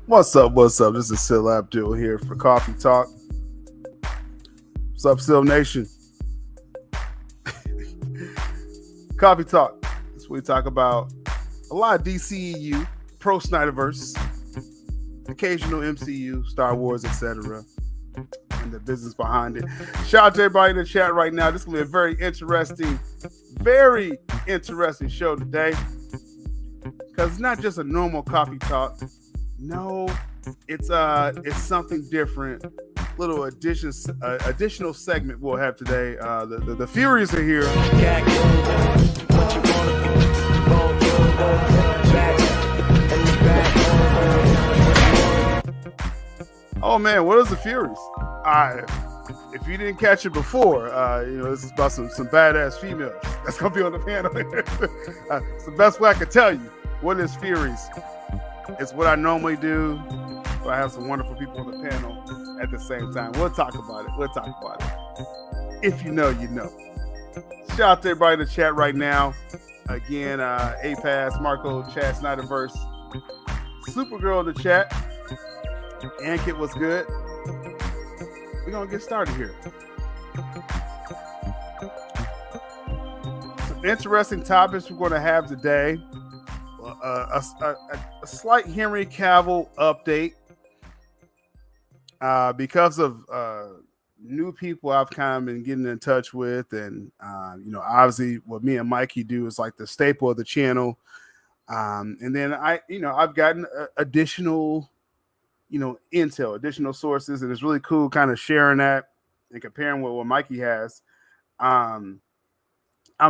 What's up? What's up? This is sylabdul here for Coffee Talk. What's up, Syl Nation? Coffee Talk. This is where we talk about a lot of DCEU, pro-snyderverse, occasional MCU, Star Wars, etc., and the business behind it. Shout out to everybody in the chat right now. This is going to be a very interesting show today, because it's not just a normal Coffee Talk. No, it's something different. Little additional segment we'll have today. The Furies are here. Oh man, what is the Furies? If you didn't catch it before, this is about some badass females that's gonna be on the panel. It's the best way I can tell you. What is Furies? It's what I normally do, but I have some wonderful people on the panel at the same time. We'll talk about it. If you know, you know. Shout out to everybody in the chat right now. Again, APAS, Marco, Chad, Snyderverse, Supergirl in the chat. Ankit, what's good? We're going to get started here. Some interesting topics we're going to have today. A slight Henry Cavill update because of new people I've kind of been getting in touch with, and obviously what me and MIKEY do is like the staple of the channel, and then I've gotten additional intel, additional sources, and it's really cool kind of sharing that and comparing what MIKEY has. I'm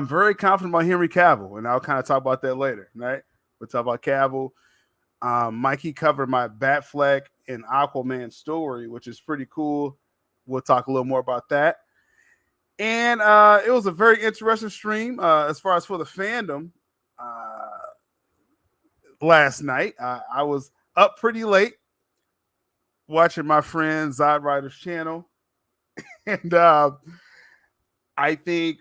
very confident about Henry Cavill, and I'll kind of talk about that later, right? We'll talk about Cavill. MIKEY covered my Batfleck and Aquaman story, which is pretty cool. We'll talk a little more about that. And it was a very interesting stream as far as for the fandom. Last night, I was up pretty late watching my friend Zod Rider's channel. And I think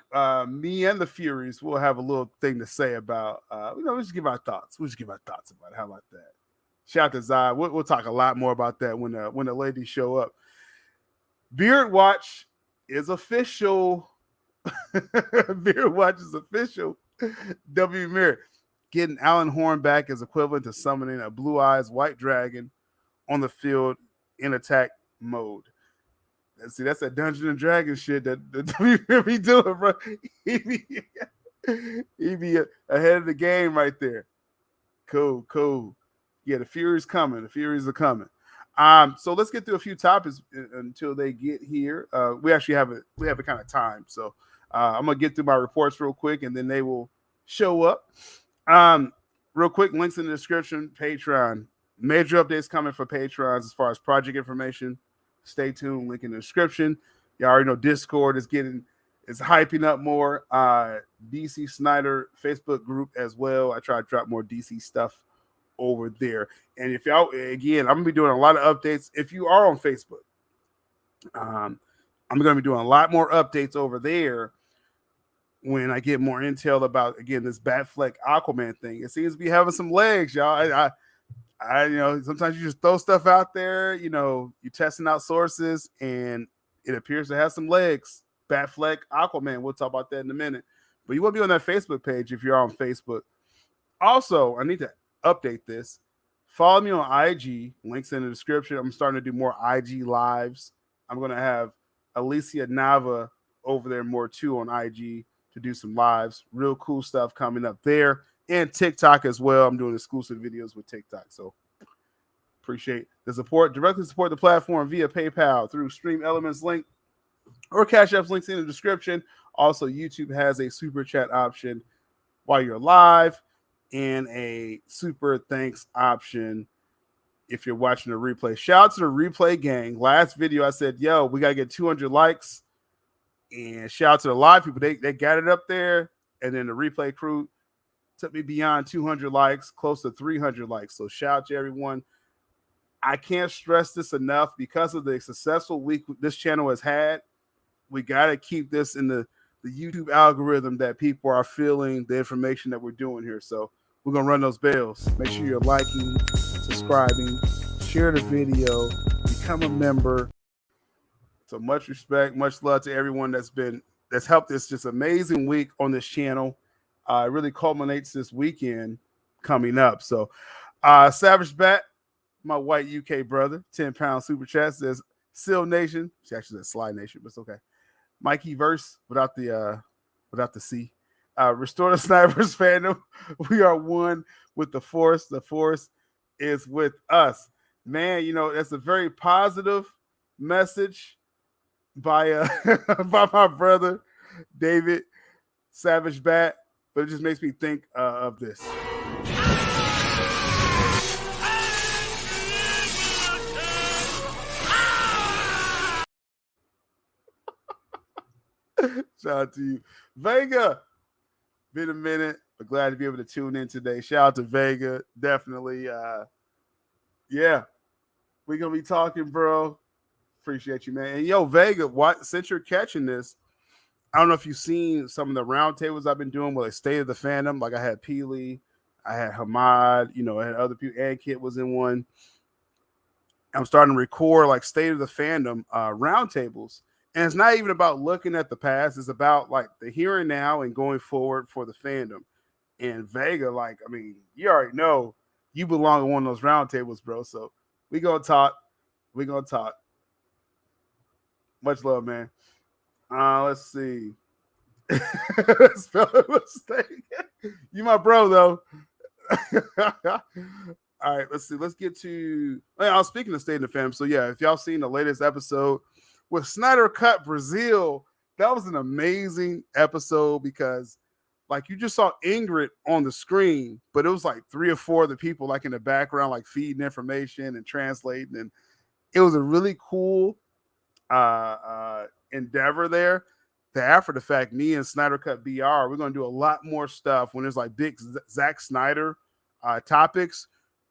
me and the Furies will have a little thing to say about, we'll just give our thoughts. We'll just give our thoughts about it. How about that? Shout out to Zod. We'll talk a lot more about that when the ladies show up. Beard Watch is official. Beard Watch is official. W. Mirror. Getting Alan Horn back is equivalent to summoning a blue eyes white dragon on the field in attack mode. See, that's that Dungeons and Dragons shit that WWE be doing, bro. He be ahead of the game right there. Cool. Yeah, the Furies coming. The Furies are coming. So let's get through a few topics until they get here. We actually have a kind of time, so I'm gonna get through my reports real quick, and then they will show up. Real quick, links in the description. Patreon, major updates coming for Patrons as far as project information. Stay tuned. Link in the description. You already know Discord is hyping up more. DC Snyder Facebook group as well. I try to drop more DC stuff over there. And if y'all, again, I'm gonna be doing a lot of updates. If you are on Facebook, I'm gonna be doing a lot more updates over there when I get more intel about, again, this Batfleck Aquaman thing. It seems to be having some legs, y'all. I sometimes you just throw stuff out there, you're testing out sources, and it appears to have some legs. Batfleck, Aquaman, we'll talk about that in a minute. But you want to be on that Facebook page if you're on Facebook. Also, I need to update this. Follow me on IG, links in the description. I'm starting to do more IG lives. I'm going to have Alicia Nava over there more too on IG to do some lives. Real cool stuff coming up there. And TikTok as well. I'm doing exclusive videos with TikTok. So appreciate the support. Directly support the platform via PayPal through Stream Elements link or CASHAPP links in the description. Also, YouTube has a super chat option while you're live and a super thanks option if you're watching the replay. Shout out to the replay gang. Last video I said, yo, we got to get 200 likes. And shout out to the live people. They got it up there. And then the replay crew took me beyond 200 likes, close to 300 likes. So shout out to everyone. I can't stress this enough because of the successful week this channel has had. We got to keep this in the YouTube algorithm that people are feeling the information that we're doing here. So we're going to run those bells. Make sure you're liking, subscribing, sharing. share the video, become a member. So much respect, much love to everyone that's helped this just amazing week on this channel. It really culminates this weekend coming up. So Savage Bat, my white UK brother, 10-pound super chat says Seal Nation. She actually said Sly Nation, but it's okay. Mikey verse without the C. Restore the Snyderverse fandom. We are one with the Force. The Force is with us. Man, you know, that's a very positive message by by my brother David Savage Bat, but it just makes me think of this. Shout out to you, Vega. Been a minute, but glad to be able to tune in today. Shout out to Vega, definitely. Yeah, we're gonna be talking, bro. Appreciate you, man. And yo, Vega, since you're catching this, I don't know if you've seen some of the roundtables I've been doing with like State of the Fandom. Like I had Peely, I had Hamad, you know, I had other people. And Kit was in one. I'm starting to record like State of the Fandom roundtables. And it's not even about looking at the past. It's about like the here and now and going forward for the fandom. And Vega, like, I mean, you already know you belong on one of those roundtables, bro. So we gonna talk. We gonna talk. Much love, man. Let's see. Spell a mistake. You my bro, though. All right, let's see. Let's get to. I was speaking of State of the Fandom. So yeah, if y'all seen the latest episode with Snyder Cut Brazil, that was an amazing episode because, like, you just saw Ingrid on the screen, but it was like 3 or 4 of the people, like, in the background, like, feeding information and translating. And it was a really cool endeavor there. That after the fact, me and Snyder Cut BR, we're going to do a lot more stuff when there's, like, big Zack Snyder topics.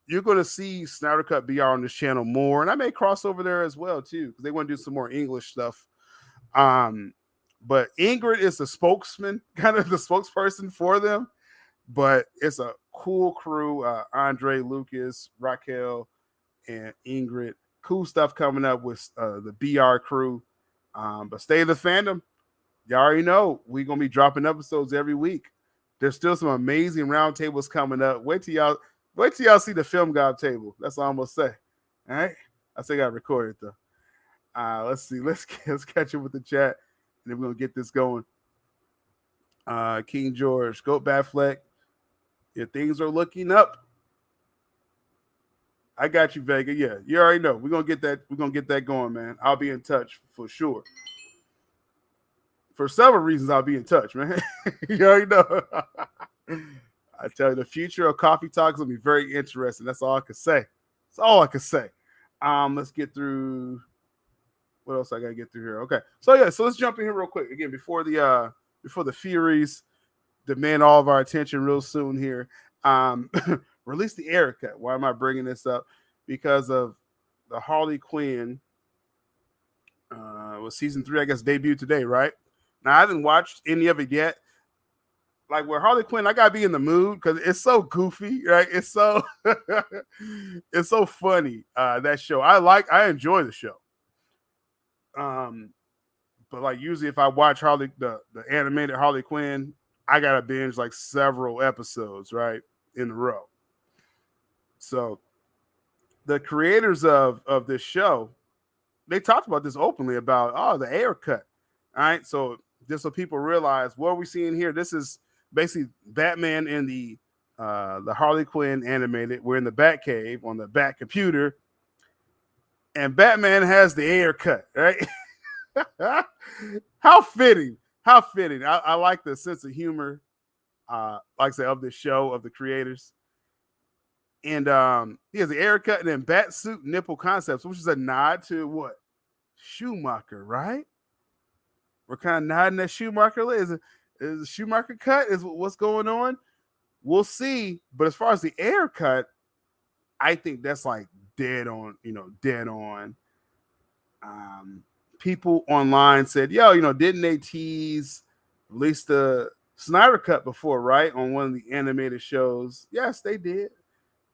You're going to see Snyder Cut BR on this channel more. And I may cross over there as well, too, because they want to do some more English stuff. But Ingrid is the spokesman, kind of the spokesperson for them. But it's a cool crew. Andre, Lucas, Raquel, and Ingrid. Cool stuff coming up with the BR crew. But Stay in the Fandom. Y'all already know we're going to be dropping episodes every week. There's still some amazing roundtables coming up. Wait till y'all see the Film God table. That's all I'm gonna say. All right. I still got recorded though. Let's see. Let's catch up with the chat, and then we're gonna get this going. King George, go Batfleck. Yeah, things are looking up. I got you, Vega. Yeah, you already know. We're gonna get that. We're gonna get that going, man. I'll be in touch for sure. For several reasons, I'll be in touch, man. You already know. I tell you, the future of Coffee Talk is going to be very interesting. That's all I can say. That's all I can say. Let's get through. What else I got to get through here? Okay. So, yeah, so let's jump in here real quick. Again, before the Furies demand all of our attention real soon here. Release the AyerCut. Why am I bringing this up? Because of the Harley Quinn. Was season 3, I guess, debuted today, right? Now, I haven't watched any of it yet. Like with Harley Quinn, I gotta be in the mood because it's so goofy, right? It's so it's so funny. That show. I enjoy the show. But like usually if I watch the animated Harley Quinn, I gotta binge like several episodes, right, in a row. So the creators of this show, they talked about this openly about the AyerCut. All right. So just so people realize what are we seeing here, this is basically Batman in the Harley Quinn animated. We're in the Batcave on the Bat computer, and Batman has the AyerCut, right? How fitting! How fitting! I like the sense of humor, like I said, of the show, of the creators. And he has the AyerCut and then Batsuit nipple concepts, which is a nod to what? Schumacher, right? We're kind of nodding at Schumacher. Is the Schumacher cut is what's going on? We'll see. But as far as the AyerCut, I think that's like dead on, dead on. People online said, yo, didn't they tease release the Snyder Cut before, right? On one of the animated shows. Yes, they did.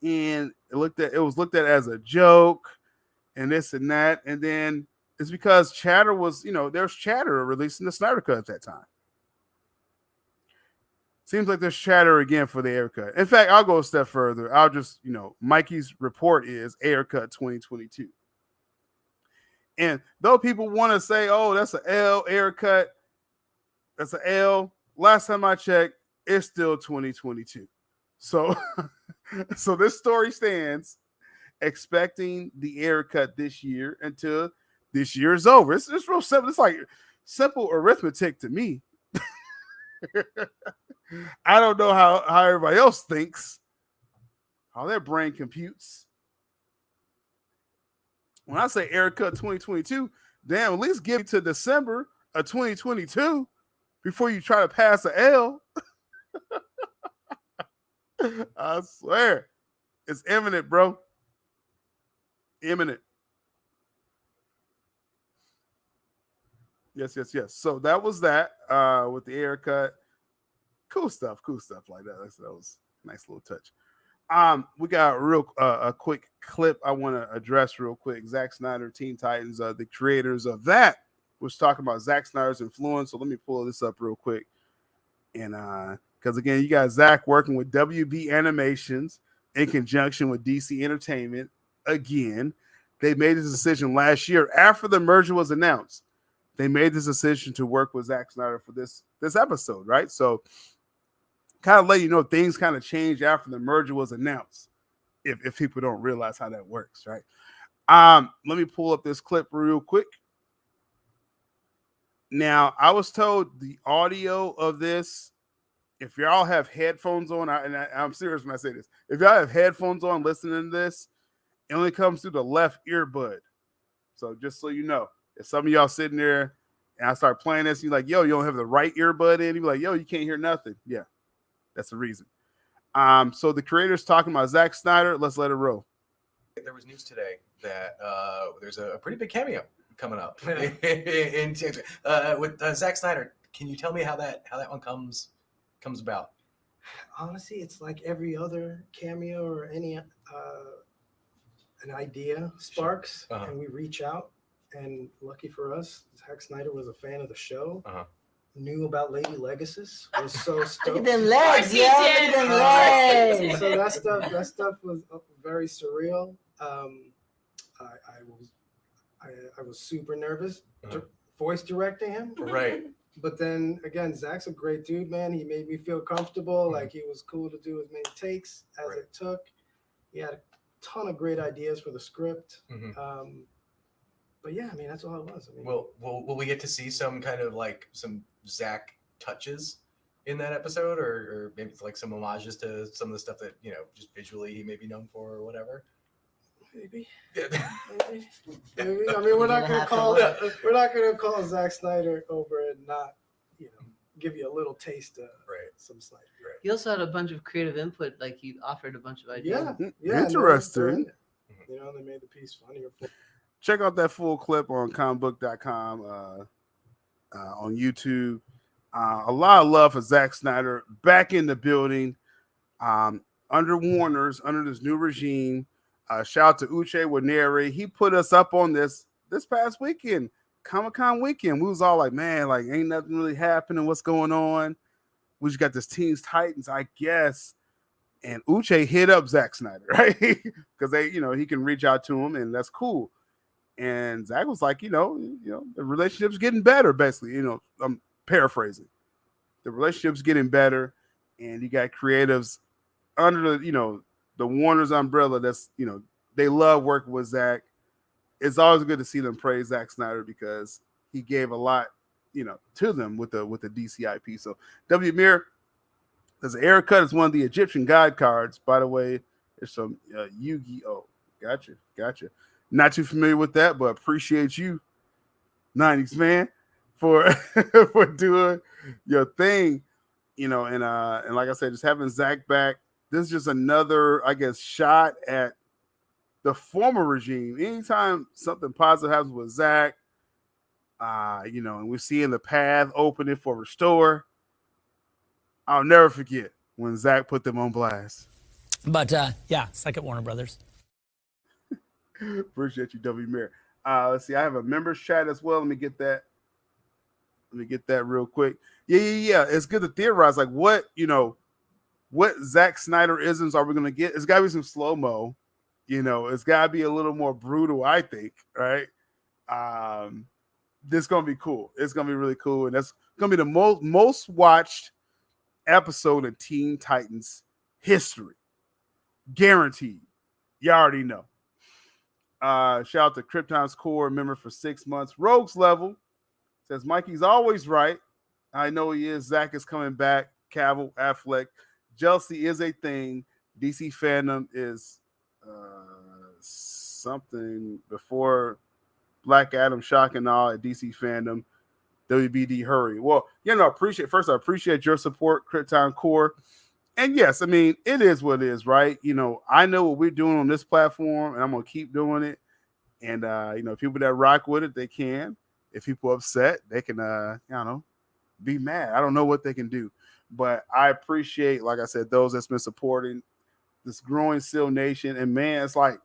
and it was looked at as a joke and this and that. And then it's because chatter was, there's chatter releasing the Snyder Cut at that time. Seems like there's chatter again for the AyerCut. In fact, I'll go a step further. I'll just, Mikey's report is AyerCut 2022. And though people want to say, oh, that's an L, AyerCut, that's an L, last time I checked, it's still 2022. So, so this story stands, expecting the AyerCut this year until this year is over. It's real simple. It's like simple arithmetic to me. I don't know how everybody else thinks, how their brain computes. When I say AyerCut 2022, damn, at least give it to December of 2022 before you try to pass an L. I swear. It's imminent, bro. Imminent. Yes. So that was that with the AyerCut. Cool stuff like that. That was a nice little touch. We got a quick clip I want to address real quick. Zack Snyder, Teen Titans, the creators of that was talking about Zack Snyder's influence. So let me pull this up real quick. And because again, you got Zack working with WB Animations in conjunction with DC Entertainment. Again, they made this decision last year after the merger was announced. They made this decision to work with Zack Snyder for this episode, right? So kind of let you know things kind of changed after the merger was announced, if people don't realize how that works, right? Let me pull up this clip real quick. Now, I was told the audio of this, if y'all have headphones on, I'm serious when I say this, if y'all have headphones on listening to this, it only comes through the left earbud. So just so you know, if some of y'all sitting there and I start playing this, you're like, yo, you don't have the right earbud in, you're like, yo, you can't hear nothing. Yeah. That's the reason. So the creator's talking about Zack Snyder. Let's let it roll. There was news today that there's a pretty big cameo coming up with Zack Snyder. Can you tell me how that one comes about? Honestly, it's like every other cameo or any an idea sparks, and we reach out. And lucky for us, Zack Snyder was a fan of the show. Knew about Lady Legacy, was so stoked. Look at them legs, yeah. Look at them legs. So that stuff was very surreal. I was super nervous, voice directing him. Right. But then again, Zach's a great dude, man. He made me feel comfortable. Like he was cool to do as many takes as it took. He had a ton of great ideas for the script. But yeah, I mean, that's all it was. I mean, will we get to see some kind of like some Zack touches in that episode, or maybe it's like some homages to some of the stuff that just visually he may be known for or whatever? Maybe. I mean, we're not gonna call Zack Snyder over and not give you a little taste of some Snyder. Right. He also had a bunch of creative input, like he offered a bunch of ideas. Yeah, interesting. They made the piece funnier. Check out that full clip on comicbook.com on YouTube. A lot of love for Zack Snyder back in the building under Warner's, under this new regime. Shout out to Uche Wanere. He put us up on this past weekend, Comic-Con weekend. We was all like, man, like ain't nothing really happening. What's going on? We just got this Teen Titans, I guess. And Uche hit up Zack Snyder, right? Because he can reach out to him, and that's cool. And Zack was like, the relationship's getting better, basically. I'm paraphrasing. The relationship's getting better, and you got creatives under the Warner's umbrella. That's they love working with Zack. It's always good to see them praise Zack Snyder because he gave a lot, to them with the DC IP. So W. Mir, there's an AyerCut is one of the Egyptian god cards. By the way, there's some Yu-Gi-Oh. Gotcha. Not too familiar with that, but appreciate you, 90s man, for for doing your thing, and like I said, just having Zack back. This is just another, I guess, shot at the former regime. Anytime something positive happens with Zack, and we're seeing the path opening for Restore, I'll never forget when Zack put them on blast. But yeah, suck at Warner Brothers. Appreciate you, W. Mayor. Let's see. I have a members chat as well. Let me get that real quick. Yeah. It's good to theorize, like what Zack Snyder isms are we gonna get? It's gotta be some slow-mo. It's gotta be a little more brutal, I think, right? This is gonna be cool. It's gonna be really cool, and that's gonna be the most watched episode in Teen Titans history. Guaranteed. You already know. Shout out to Krypton's Core member for 6 months. Rogues Level says Mikey's always right. I know he is. Zack is coming back. Cavill, Affleck. Jealousy is a thing. DC fandom is something before Black Adam, shock and awe at DC fandom. WBD, hurry. Well, I appreciate your support, Krypton Core. And yes, I mean, it is what it is, right? I know what we're doing on this platform, and I'm going to keep doing it. And, people that rock with it, they can. If people are upset, they can, be mad. I don't know what they can do. But I appreciate, like I said, those that's been supporting this growing Seal Nation. And, man, it's like,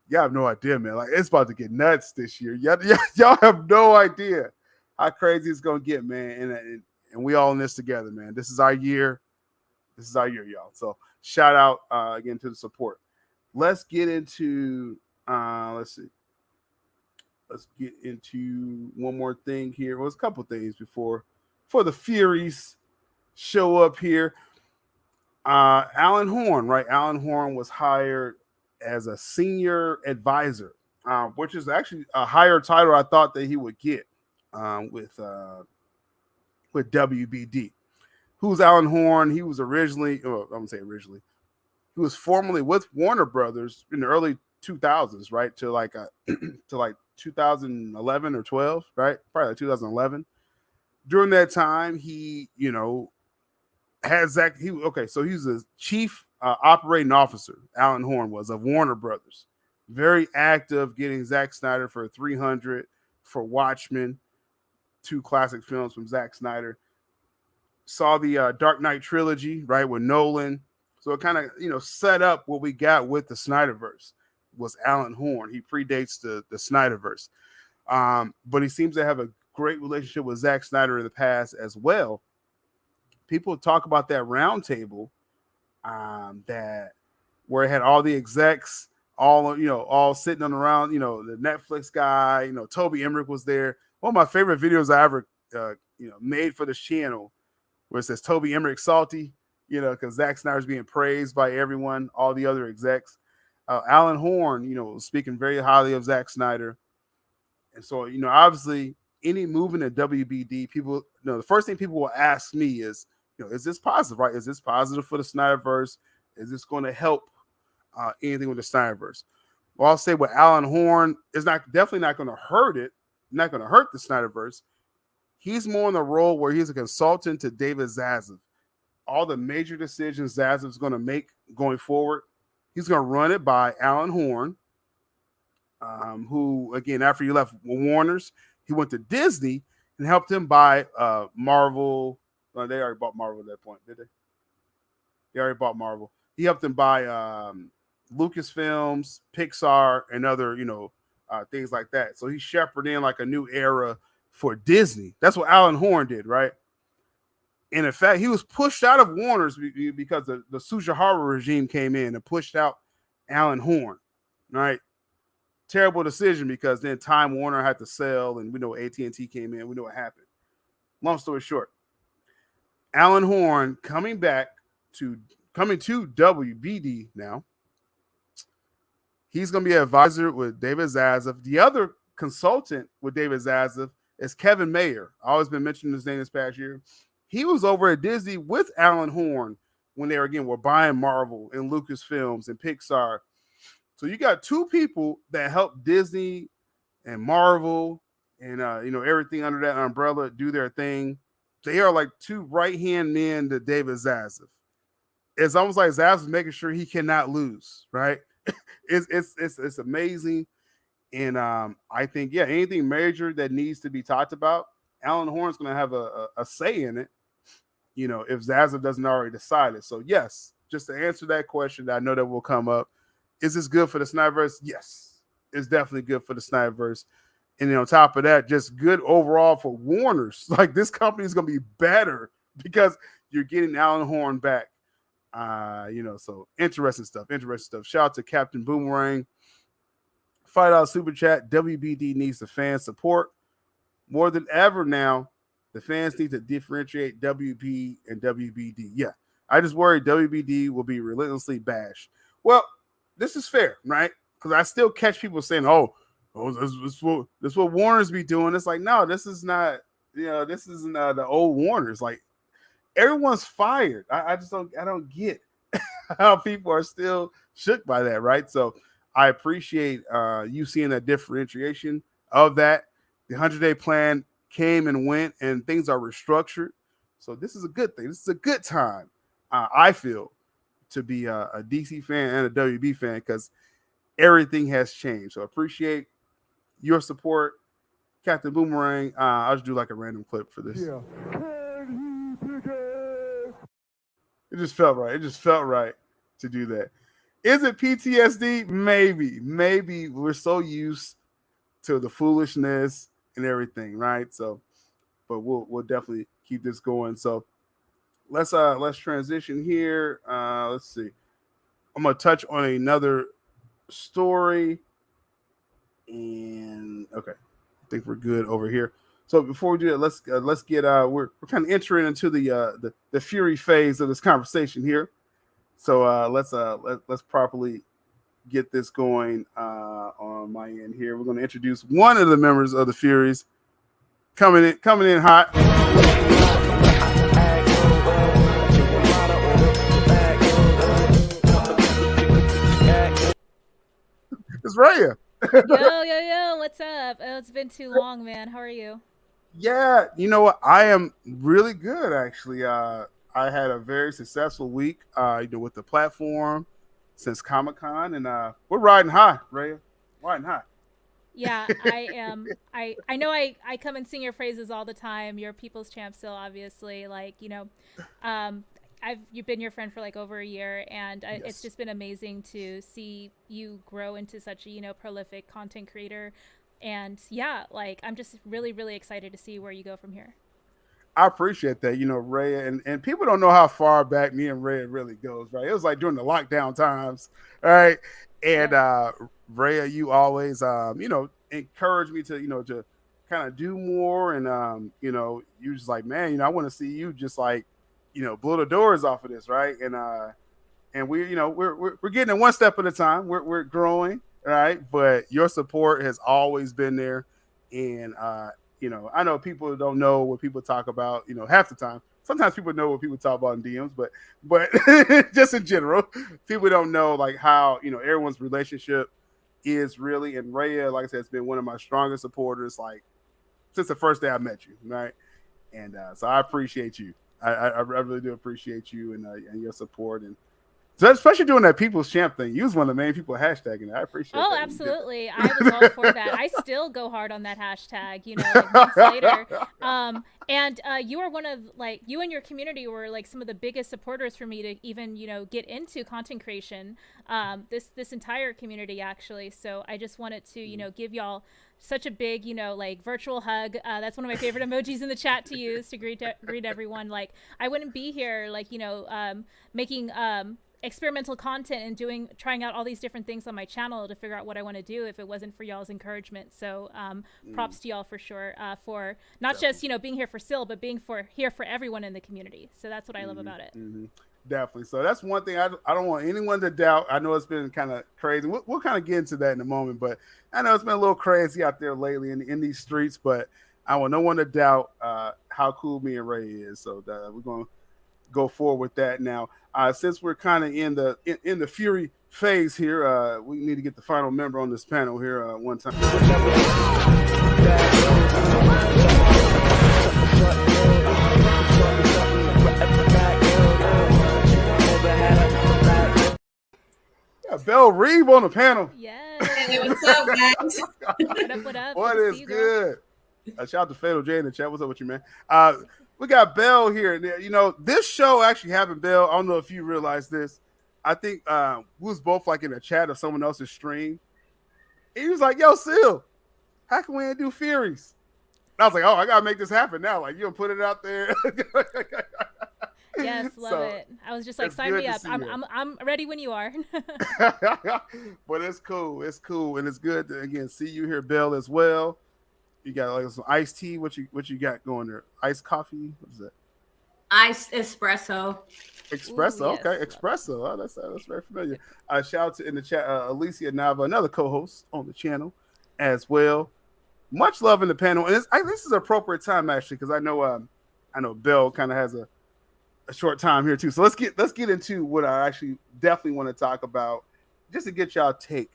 y'all have no idea, man. Like, it's about to get nuts this year. Y'all have no idea how crazy it's going to get, man. And we all in this together, man. This is our year. This is our year, y'all. So shout out again to the support. Let's get into let's get into one more thing here. Well, it's a couple things before the Furies show up here. Alan Horn, right? Alan Horn was hired as a senior advisor, which is actually a higher title I thought that he would get with WBD. Who's Alan Horn? He was originally, I'm going to say originally, he was formerly with Warner Brothers in the early 2000s, right? To like 2011 or 12, right? Probably like 2011. During that time, he, had Zack. So he's a chief operating officer, Alan Horn was, of Warner Brothers. Very active, getting Zack Snyder for 300 for Watchmen, 2 classic films from Zack Snyder. Saw the Dark Knight trilogy, right, with Nolan. So it kind of, set up what we got with the Snyderverse was Alan Horn. He predates the Snyderverse. But he seems to have a great relationship with Zack Snyder in the past as well. People talk about that round table that where it had all the execs, all sitting on around, the Netflix guy, Toby Emmerich was there. One of my favorite videos I ever, made for this channel, where it says Toby Emmerich salty, because Zack Snyder's being praised by everyone, all the other execs. Alan Horn, speaking very highly of Zack Snyder. And so, obviously, any movement at WBD, people, the first thing people will ask me is, is this positive, right? Is this positive for the Snyderverse? Is this going to help anything with the Snyderverse? Well, I'll say with Alan Horn, it's definitely not going to hurt it, not going to hurt the Snyderverse. He's more in the role where he's a consultant to David Zaslav. All the major decisions Zaslav's going to make going forward, he's going to run it by Alan Horn, who, again, after he left Warner's, he went to Disney and helped him buy Marvel. They already bought Marvel at that point, did they? They already bought Marvel. He helped them buy Lucasfilms, Pixar, and other, things like that. So he shepherded in like a new era for Disney. That's what Alan Horn did, right? And in fact, he was pushed out of Warner's because the Sujihara regime came in and pushed out Alan Horn, right? Terrible decision, because then Time Warner had to sell, and we know AT&T came in. We know what happened. Long story short, Alan Horn coming to WBD now. He's going to be an advisor with David Zaslav. The other consultant with David Zaslav is Kevin Mayer. I've always been mentioning his name this past year. He was over at Disney with Alan Horn when they were buying Marvel and Lucasfilms and Pixar. So you got 2 people that help Disney and Marvel and everything under that umbrella do their thing. They are like 2 right-hand men to David Zaslav. It's almost like Zaslav's making sure he cannot lose, right? It's amazing. And I think, anything major that needs to be talked about, Alan Horn's going to have a say in it, if Zaslav doesn't already decide it. So, yes, just to answer that question, I know that will come up. Is this good for the Snyderverse? Yes, it's definitely good for the Snyderverse. And on top of that, just good overall for Warner's. Like, this company is going to be better because you're getting Alan Horn back. So interesting stuff. Shout out to Captain Boomerang. $5 super chat. WBD needs the fan support more than ever now. The fans need to differentiate WB and WBD. Yeah, I just worry WBD will be relentlessly bashed. Well, this is fair, right? Because I still catch people saying, "Oh, this what Warner's be doing." It's like, no, this is not. This isn't the old Warner's. Like, everyone's fired. I don't get how people are still shook by that, right? So I appreciate you seeing that differentiation of that. The 100-day plan came and went, and things are restructured. So this is a good thing. This is a good time, I feel, to be a DC fan and a WB fan, because everything has changed. So appreciate your support, Captain Boomerang. I'll just do like a random clip for this. Yeah. It just felt right. It just felt right to do that. Is it PTSD? Maybe. Maybe we're so used to the foolishness and everything, right? So, but we'll definitely keep this going. So let's transition here. Let's see. I'm gonna touch on another story, and okay, I think we're good over here. So before we do that, let's get we're kind of entering into the Fury phase of this conversation here. So let's properly get this going on my end here. We're going to introduce one of the members of the Furies coming in hot. It's Raya. Yo, what's up? Oh, it's been too long, man. How are you? Yeah, you know what? I am really good, actually. I had a very successful week, with the platform since Comic-Con, and we're riding high, Raya. Riding high. Yeah, I am. I know I come and sing your praises all the time. You're people's champ still, obviously. Like, you've been your friend for like over a year, and Yes. It's just been amazing to see you grow into such a prolific content creator. And yeah, like, I'm just really, really excited to see where you go from here. I appreciate that, Raya, and people don't know how far back me and Raya really goes, right? It was like during the lockdown times, right? And Raya, you always, encouraged me to kind of do more, and you just like, man, I want to see you just like, blow the doors off of this, right? And we're getting it one step at a time. We're growing, right? But your support has always been there, and I know people don't know what people talk about, half the time. Sometimes people know what people talk about in DMs, but just in general, people don't know like how, everyone's relationship is really. And Raya, like I said, has been one of my strongest supporters, like since the first day I met you, right? And so I appreciate you. I really do appreciate you and your support, and so especially doing that People's Champ thing. You was one of the main people hashtagging it. I appreciate it. Oh, absolutely. I was all for that. I still go hard on that hashtag, like months later. And you are one of, like, you and your community were like some of the biggest supporters for me to even, get into content creation. This entire community, actually. So I just wanted to, give y'all such a big, like, virtual hug. That's one of my favorite emojis in the chat to use to greet everyone. Like, I wouldn't be here, like, making experimental content and trying out all these different things on my channel to figure out what I want to do if it wasn't for y'all's encouragement. So props to y'all for sure, for not just being here for Syl, but being here for everyone in the community. So that's what I love about it. Definitely. So that's one thing I don't want anyone to doubt. I know it's been kind of crazy. We'll kind of get into that in a moment, but I know it's been a little crazy out there lately in these streets, but I want no one to doubt how cool me and Ray is. So we're going to go forward with that now. Since we're kind of in the Fury phase here, we need to get the final member on this panel here one time. Yeah, Belle Reeve on the panel. Yes. Hey, what's up, guys? What up? What Good to is see you, girl. good? Shout out to Fatal J in the chat. What's up with you, man? we got Bell here. You know, this show actually happened, Bell. I don't know if you realize this. I think we was both like in a chat of someone else's stream. He was like, "Yo, Sil, how can we do Furies?" And I was like, "Oh, I gotta make this happen now. Like, you gonna put it out there?" Yes, love it. I was just like, sign me up. I'm ready when you are. But it's cool. It's cool, and it's good to again see you here, Bell, as well. You got like some iced tea. What you got going there? Iced coffee. What is that? Iced espresso. Espresso. Ooh, yes. Okay, espresso. Oh, that's very familiar. Shout out to in the chat, Alicia Nava, another co-host on the channel, as well. Much love in the panel, and this is an appropriate time actually because I know Bell kind of has a short time here too. So let's get into what I actually definitely want to talk about, just to get y'all take.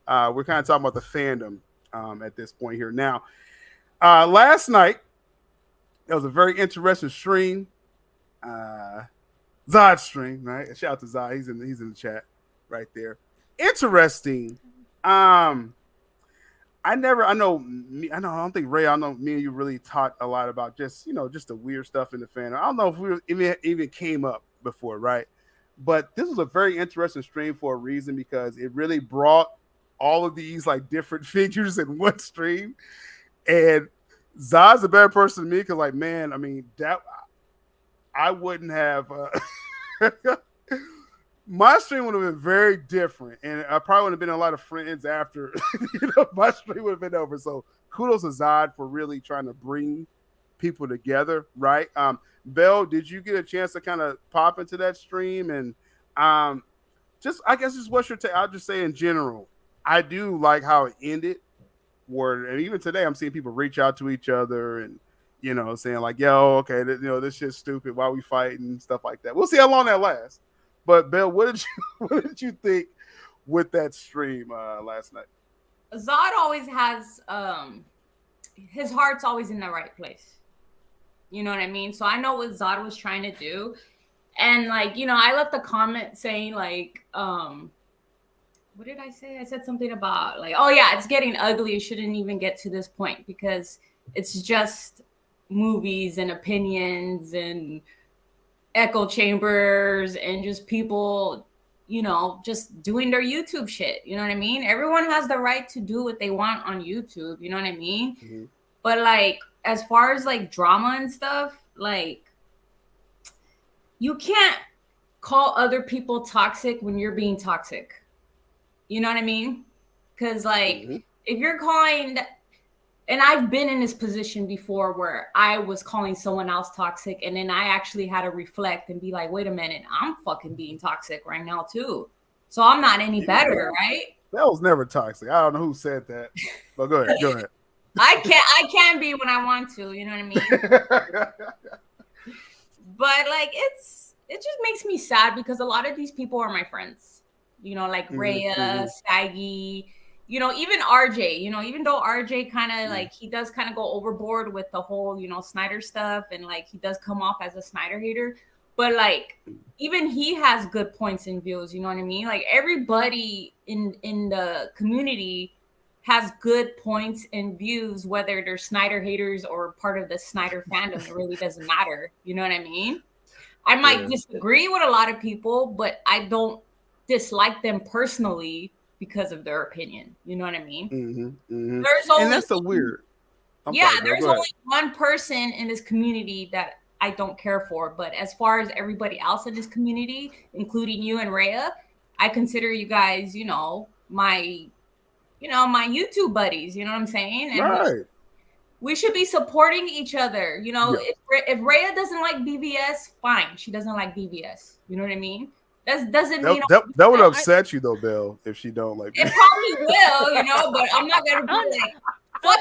We're kind of talking about the fandom at this point here now. Last night, it was a very interesting stream. Zod stream, right? Shout out to Zod. He's in the chat right there. Interesting. I don't think Ray, I know me and you really talked a lot about just the weird stuff in the fandom. I don't know if we even came up before, right? But this was a very interesting stream for a reason because it really brought all of these like different figures in one stream. And Zod's a better person than me because, like, man, I mean, that I wouldn't have. My stream would have been very different, and I probably would have been a lot of friends after. My stream would have been over. So kudos to Zod for really trying to bring people together, right? Belle, did you get a chance to kind of pop into that stream? And I guess what's your take? I'll just say in general, I do like how it ended. And even today, I'm seeing people reach out to each other and saying like, "Yo, okay, this shit's stupid. Why we fighting?" and stuff like that. We'll see how long that lasts. But Belle, what did you think with that stream last night? Zod always has his heart's always in the right place. You know what I mean? So I know what Zod was trying to do. And like, I left a comment saying like, what did I say? I said something about like, oh yeah, it's getting ugly. It shouldn't even get to this point because it's just movies and opinions and echo chambers and just people, just doing their YouTube shit. You know what I mean? Everyone has the right to do what they want on YouTube. You know what I mean? Mm-hmm. But like, as far as like drama and stuff, like you can't call other people toxic when you're being toxic. You know what I mean? Because like, mm-hmm. if you're calling, and I've been in this position before where I was calling someone else toxic, and then I actually had to reflect and be like, wait a minute, I'm fucking being toxic right now too. So I'm not any better, right? That was never toxic. I don't know who said that, but go ahead. I can be when I want to, you know what I mean? But like, it just makes me sad because a lot of these people are my friends. Like Rhea, mm-hmm. Saggy, even RJ, even though RJ kind of like, he does kind of go overboard with the whole, Snyder stuff. And like, he does come off as a Snyder hater, but like, even he has good points and views. You know what I mean? Like everybody in the community has good points and views, whether they're Snyder haters or part of the Snyder fandom. It really doesn't matter. You know what I mean? I might disagree with a lot of people, but I don't dislike them personally because of their opinion. You know what I mean? Mm-hmm, mm-hmm. There's only, and that's so weird. There's only one person in this community that I don't care for, but as far as everybody else in this community, including you and Rhea, I consider you guys, my YouTube buddies. You know what I'm saying? And right. We should be supporting each other. If Rhea doesn't like BVS, fine. She doesn't like BVS. You know what I mean? That doesn't mean that would upset you though, Bill, if she don't like it. Probably will, but I'm not gonna be like.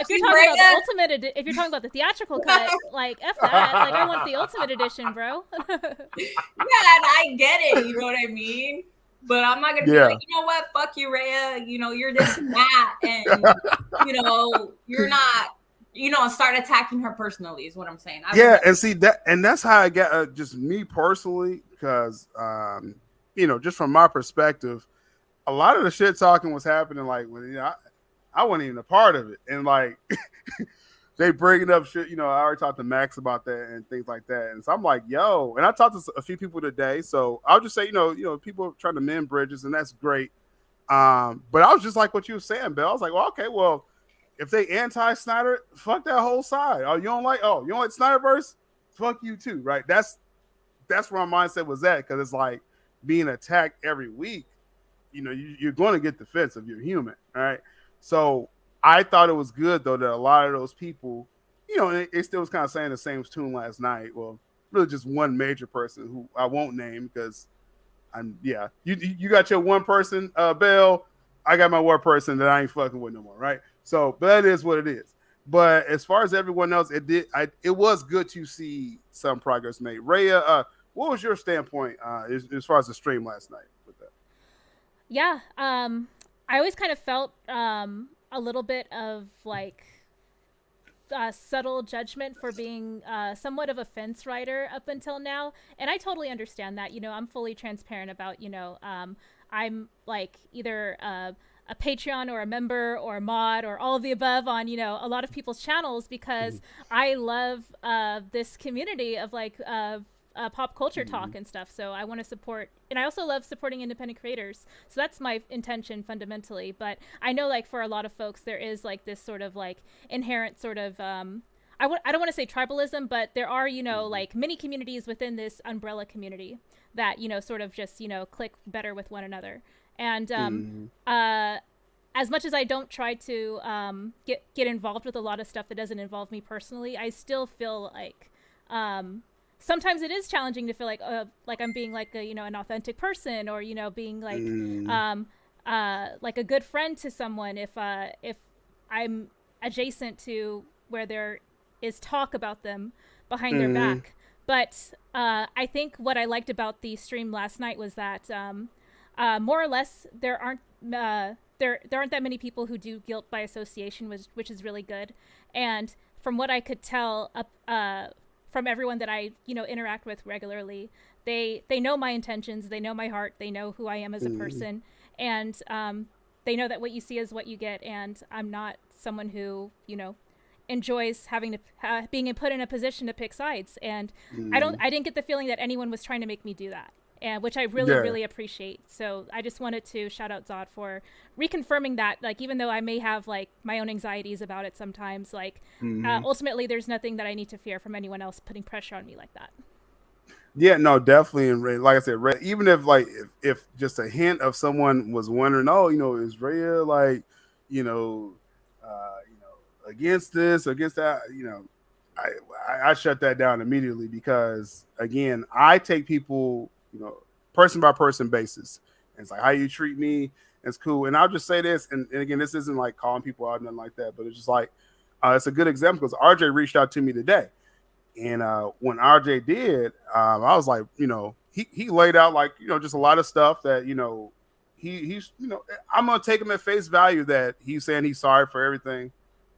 If you're talking about the ultimate, if you're talking about the theatrical cut, like F that, like I want the ultimate edition, bro. Yeah, and I get it. You know what I mean? But I'm not gonna be like, you know what? Fuck you, Rhea. You're this and that, and you're not. Start attacking her personally is what I'm saying. And see that, and that's how I get just me personally, because just from my perspective, a lot of the shit talking was happening like when I wasn't even a part of it, and like they bringing up shit. You know, I already talked to Max about that and things like that. And so I'm like, yo, and I talked to a few people today. So I'll just say, you know, people are trying to mend bridges, and that's great. But I was just like what you were saying, Bill. I was like, well, okay, well, if they anti-Snyder, fuck that whole side. You don't like Snyderverse? Fuck you too, right? That's where my mindset was at, because it's like being attacked every week. You know, you're going to get defensive. You're human, right? So I thought it was good though that a lot of those people, you know, it still was kind of saying the same tune last night. Well, really just one major person who I won't name because you got your one person, Bell. I got my one person that I ain't fucking with no more, right? So, but that is what it is. But as far as everyone else, it was good to see some progress made. Rhea, what was your standpoint as far as the stream last night with that? Yeah, I always kind of felt a little bit of like subtle judgment for being somewhat of a fence rider up until now, and I totally understand that. You know, I'm fully transparent about, you know, I'm like either a Patreon or a member or a mod or all of the above on, you know, a lot of people's channels because I love this community of like pop culture talk and stuff. So I want to support, and I also love supporting independent creators. So that's my intention fundamentally. But I know like for a lot of folks, there is like this sort of like inherent sort of, I don't want to say tribalism, but there are, you know, like many communities within this umbrella community that, you know, sort of just, you know, click better with one another. And as much as I don't try to get involved with a lot of stuff that doesn't involve me personally, I still feel like sometimes it is challenging to feel like I'm being like a, you know, an authentic person, or, you know, being like a good friend to someone if I'm adjacent to where there is talk about them behind their back. But I think what I liked about the stream last night was that more or less there aren't that many people who do guilt by association, which is really good. And from what I could tell from everyone that I, you know, interact with regularly, they know my intentions, they know my heart, they know who I am as a person, and they know that what you see is what you get. And I'm not someone who, you know, enjoys having to being put in a position to pick sides. And I didn't get the feeling that anyone was trying to make me do that. And which I really appreciate. So I just wanted to shout out Zod for reconfirming that, like, even though I may have like my own anxieties about it sometimes, like ultimately there's nothing that I need to fear from anyone else putting pressure on me like that. Yeah, no, definitely. And like I said, even if like if just a hint of someone was wondering, oh, you know, is Rhea like, you know, against this or against that, you know, I shut that down immediately, because again, I take people, you know, person by person basis. And it's like how you treat me, it's cool. And I'll just say this, and again, this isn't like calling people out, nothing like that, but it's just like it's a good example because RJ reached out to me today. And when RJ did, I was like, you know, he laid out like, you know, just a lot of stuff that, you know, he's, you know, I'm gonna take him at face value that he's saying he's sorry for everything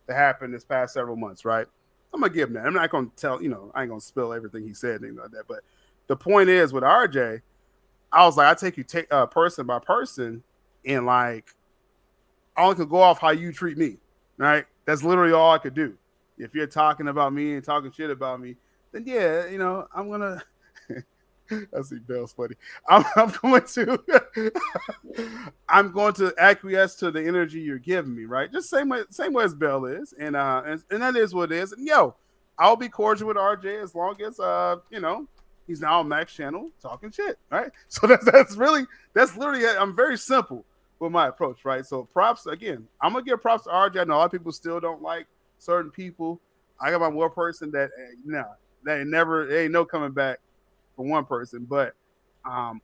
that happened this past several months, right? I'm gonna give him that. I'm not gonna tell, you know, I ain't gonna spill everything he said, anything like that. But the point is with RJ, I was like, I take you person by person, and like I only could go off how you treat me, right? That's literally all I could do. If you're talking about me and talking shit about me, then yeah, you know, I'm gonna. I see Bell's funny. I'm going to acquiesce to the energy you're giving me, right? Just same way as Bell is, and that is what it is. And yo, I'll be cordial with RJ as long as you know, he's now on Mac's channel talking shit, right? So that's literally I'm very simple with my approach, right? So props again. I'm gonna give props to RJ. I know a lot of people still don't like certain people. I got my one person that ain't no coming back for one person, but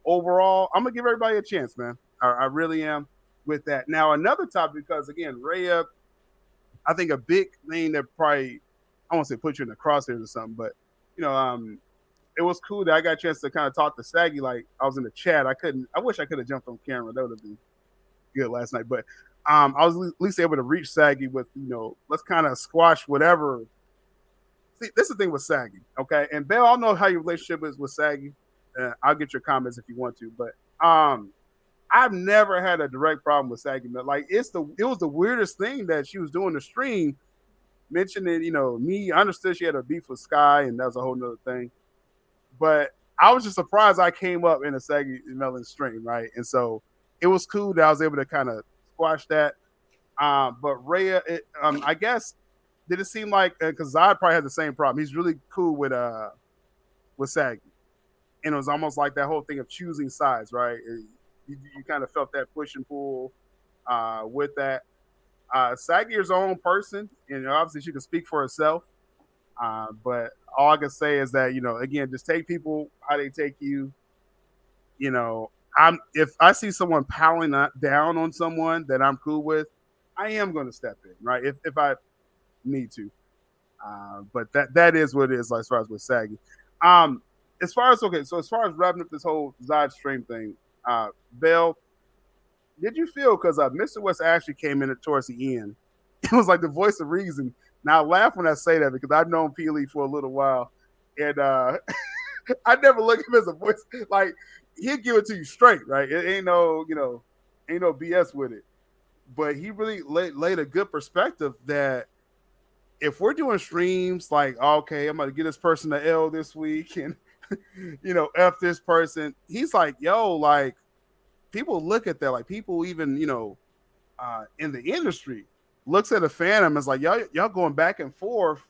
overall, I'm gonna give everybody a chance, man. I really am with that. Now, another topic, because again, Rhea, I think a big thing that probably, I won't say put you in the crosshairs or something, but you know, it was cool that I got a chance to kind of talk to Saggy. Like I was in the chat, I wish I could have jumped on camera. That would have been good last night, but I was at least able to reach Saggy with, you know, let's kind of squash whatever. See, this is the thing with Saggy, okay? And Bell, I don't know how your relationship is with Saggy. I'll get your comments if you want to, but I've never had a direct problem with Saggy. Like it was the weirdest thing that she was doing the stream, mentioning, me. I understood she had a beef with Sky, and that was a whole nother thing. But I was just surprised I came up in a Saggy Melon stream, right? And so it was cool that I was able to kind of squash that. But Rhea, I guess, did it seem like, because Zod probably had the same problem. He's really cool with Saggy. And it was almost like that whole thing of choosing sides, right? You kind of felt that push and pull with that. Saggy is her own person, and obviously she can speak for herself. But all I can say is that, again, just take people how they take you. If I see someone piling down on someone that I'm cool with, I am going to step in, right? If I need to. But that is what it is, like, as far as with Saggy. As far as wrapping up this whole Zod stream thing, Bell, did you feel, because Mr. West actually came in towards the end, it was like the voice of reason. Now I laugh when I say that because I've known Peely for a little while, and I never look at him as a voice. Like, he'll give it to you straight, right? It ain't no BS with it. But he really laid a good perspective that if we're doing streams like, okay, I'm gonna get this person an L this week, and F this person, he's like, yo, like, people look at that, like, people even in the industry looks at a fandom as like, y'all going back and forth.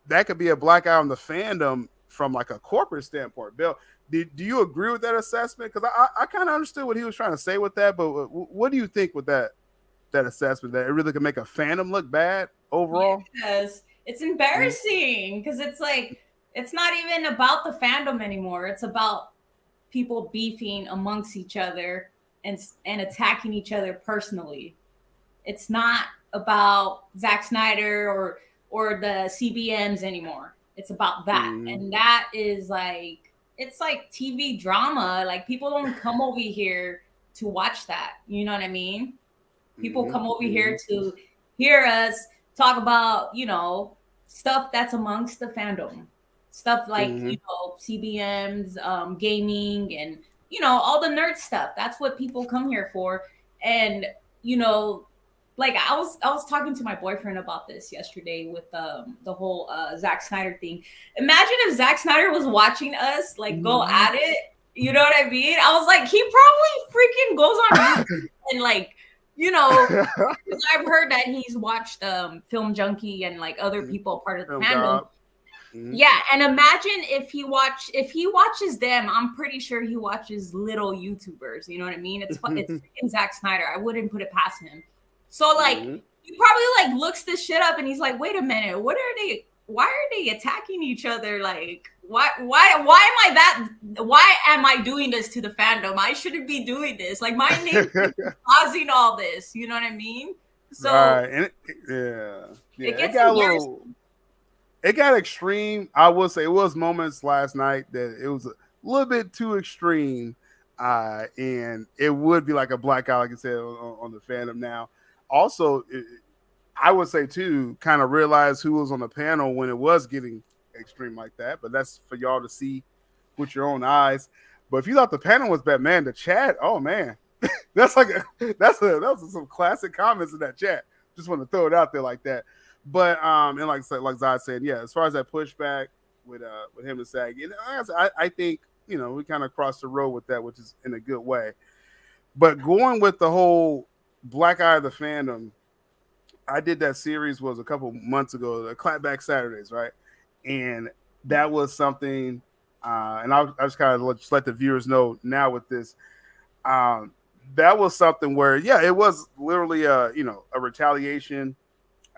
That could be a black eye on the fandom from like a corporate standpoint. Bill, do you agree with that assessment? Because I kind of understood what he was trying to say with that, but what do you think with that assessment, that it really could make a fandom look bad overall? Yes, it's embarrassing because it's like, it's not even about the fandom anymore. It's about people beefing amongst each other and attacking each other personally. It's not about Zack Snyder or the CBMs anymore. It's about that. And that is like, it's like TV drama. Like, people don't come over here to watch that. You know what I mean? People come over here to hear us talk about, stuff that's amongst the fandom. Stuff like, CBMs, gaming, and, all the nerd stuff. That's what people come here for. And, like, I was talking to my boyfriend about this yesterday with the whole Zack Snyder thing. Imagine if Zack Snyder was watching us like go at it. You know what I mean? I was like, he probably freaking goes on YouTube and like, because I've heard that he's watched Film Junkie and like other people part of the fandom. Yeah, and imagine if he watches them. I'm pretty sure he watches little YouTubers. You know what I mean? It's freaking Zack Snyder. I wouldn't put it past him. So like, he probably like looks this shit up and he's like, wait a minute, why are they attacking each other? Like, why am I doing this to the fandom? I shouldn't be doing this. Like, my name is causing all this. You know what I mean? So right. It got extreme. I will say it was moments last night that it was a little bit too extreme. And it would be like a black eye, like I said, on the fandom now. Also, I would say too, kind of realize who was on the panel when it was getting extreme like that. But that's for y'all to see with your own eyes. But if you thought the panel was bad, man, the chat, oh man, that's was some classic comments in that chat. Just want to throw it out there like that. But and like Zod said, yeah, as far as that pushback with him and Sag, I think we kind of crossed the road with that, which is in a good way. But going with the whole Black Eye of the fandom, I did that series was a couple months ago, the Clapback Saturdays, right? And that was something, and I'll just kind of let the viewers know now with this. That was something where, yeah, it was literally a retaliation,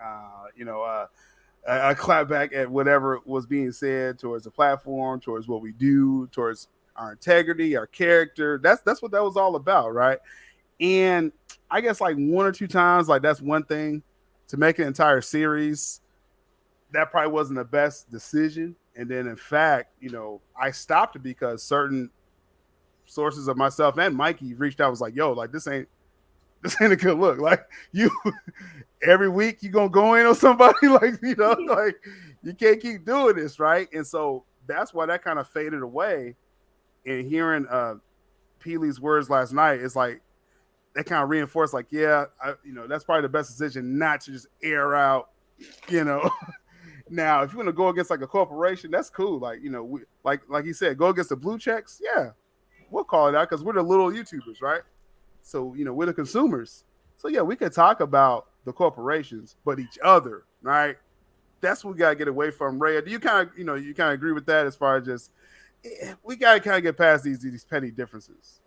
a clapback at whatever was being said towards the platform, towards what we do, towards our integrity, our character. That's what that was all about, right? And I guess like one or two times, like that's one thing. To make an entire series, that probably wasn't the best decision. And then in fact, I stopped it because certain sources of myself and Mikey reached out, was like, yo, like this ain't a good look. Like, you every week you gonna go in on somebody, like, like you can't keep doing this, right? And so that's why that kind of faded away. And hearing Peely's words last night, it's like that kind of reinforced, like, yeah, that's probably the best decision, not to just air out you know. Now, if you want to go against like a corporation, that's cool. Like, you know, we, like you said, go against the blue checks. Yeah, we'll call it out because we're the little YouTubers, right? So, you know, we're the consumers. So, yeah, we can talk about the corporations, but each other, right? That's what we got to get away from. Rhea, do you kind of, you kind of agree with that as far as just, we got to kind of get past these petty differences?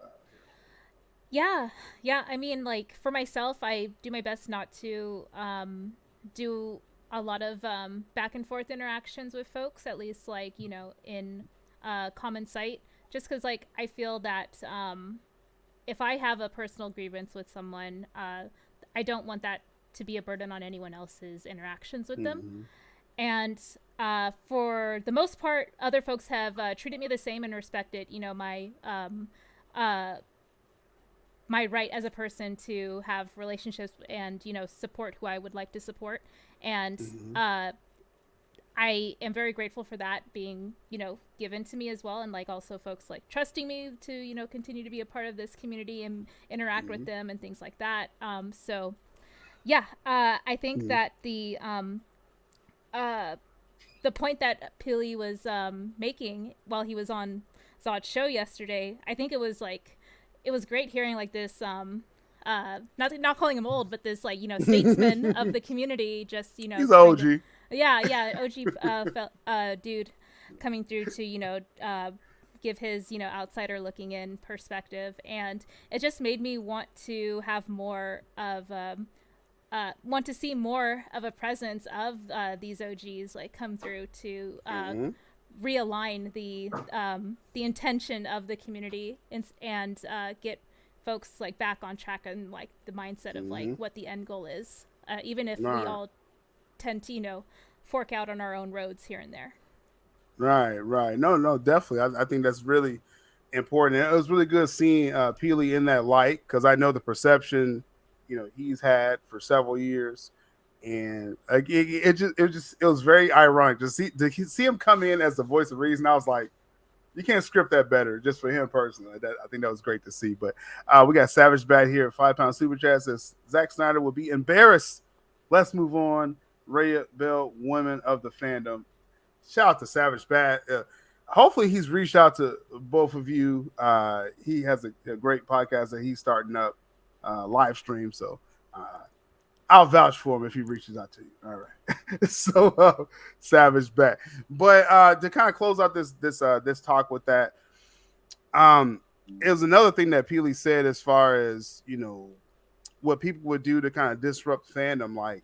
Yeah. I mean, like for myself, I do my best not to do a lot of back and forth interactions with folks, at least like, in common sight, just because like I feel that if I have a personal grievance with someone, I don't want that to be a burden on anyone else's interactions with them. And for the most part, other folks have treated me the same and respected, my right as a person to have relationships and, support who I would like to support. And I am very grateful for that being, given to me as well. And like also folks like trusting me to, continue to be a part of this community and interact with them and things like that. So yeah, I think that the point that Pili was making while he was on Zod's show yesterday, I think it was great hearing like this not calling him old, but this like statesman of the community, just he's OG. OG dude coming through to give his outsider looking in perspective, and it just made me want to have more of want to see more of a presence of these OGs like come through to realign the intention of the community and get folks like back on track and like the mindset of like what the end goal is, even if we all tend to fork out on our own roads here and there. Right. No, definitely. I think that's really important. And it was really good seeing Pili in that light, because I know the perception he's had for several years, and it was very ironic to see him come in as the voice of reason. I was like, you can't script that better, just for him personally. I think that was great to see. But we got Savage Bat here at £5 Super Chat, says Zack Snyder will be embarrassed. Let's move on. Rhea Bell, women of the fandom. Shout out to Savage Bat. Hopefully he's reached out to both of you. He has a great podcast that he's starting up, live stream. So I'll vouch for him if he reaches out to you. All right. So Savage Bat. But to kind of close out this talk with that, it was another thing that Pili said as far as, what people would do to kind of disrupt fandom, like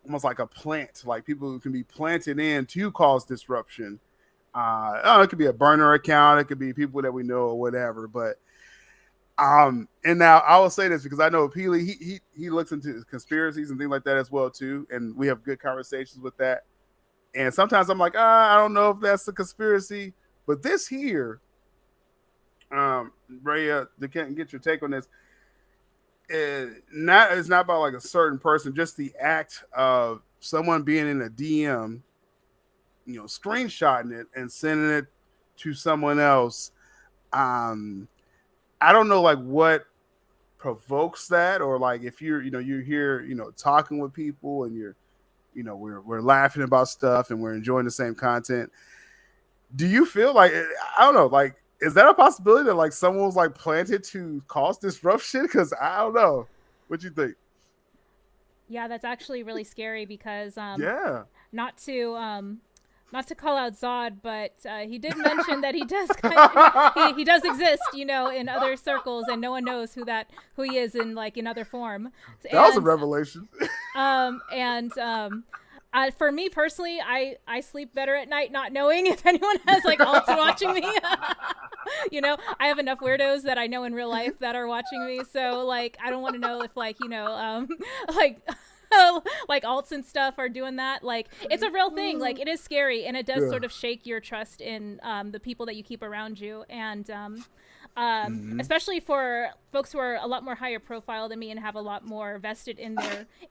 almost like a plant, like people who can be planted in to cause disruption. It could be a burner account, it could be people that we know or whatever. But and now I will say this because I know Pili, he looks into conspiracies and things like that as well too, and we have good conversations with that. And sometimes I'm like, I don't know if that's a conspiracy, but this here, Rhea, to get your take on this. It's not about like a certain person, just the act of someone being in a DM, screenshotting it and sending it to someone else. I don't know like what provokes that, or like if you're here, talking with people and you're, we're laughing about stuff and we're enjoying the same content. Do you feel like, I don't know, like, is that a possibility that like someone was like planted to cause disruption? Because I don't know. What you think? Yeah, that's actually really scary because not to call out Zod, but he did mention that he does he does exist, in other circles, and no one knows who he is in other form. That was a revelation. For me personally, I sleep better at night not knowing if anyone has like alts watching me. I have enough weirdos that I know in real life that are watching me, so like I don't want to know if like like alts and stuff are doing that. Like it's a real thing. Like it is scary, and it does sort of shake your trust in the people that you keep around you, and especially for folks who are a lot more higher profile than me and have a lot more vested in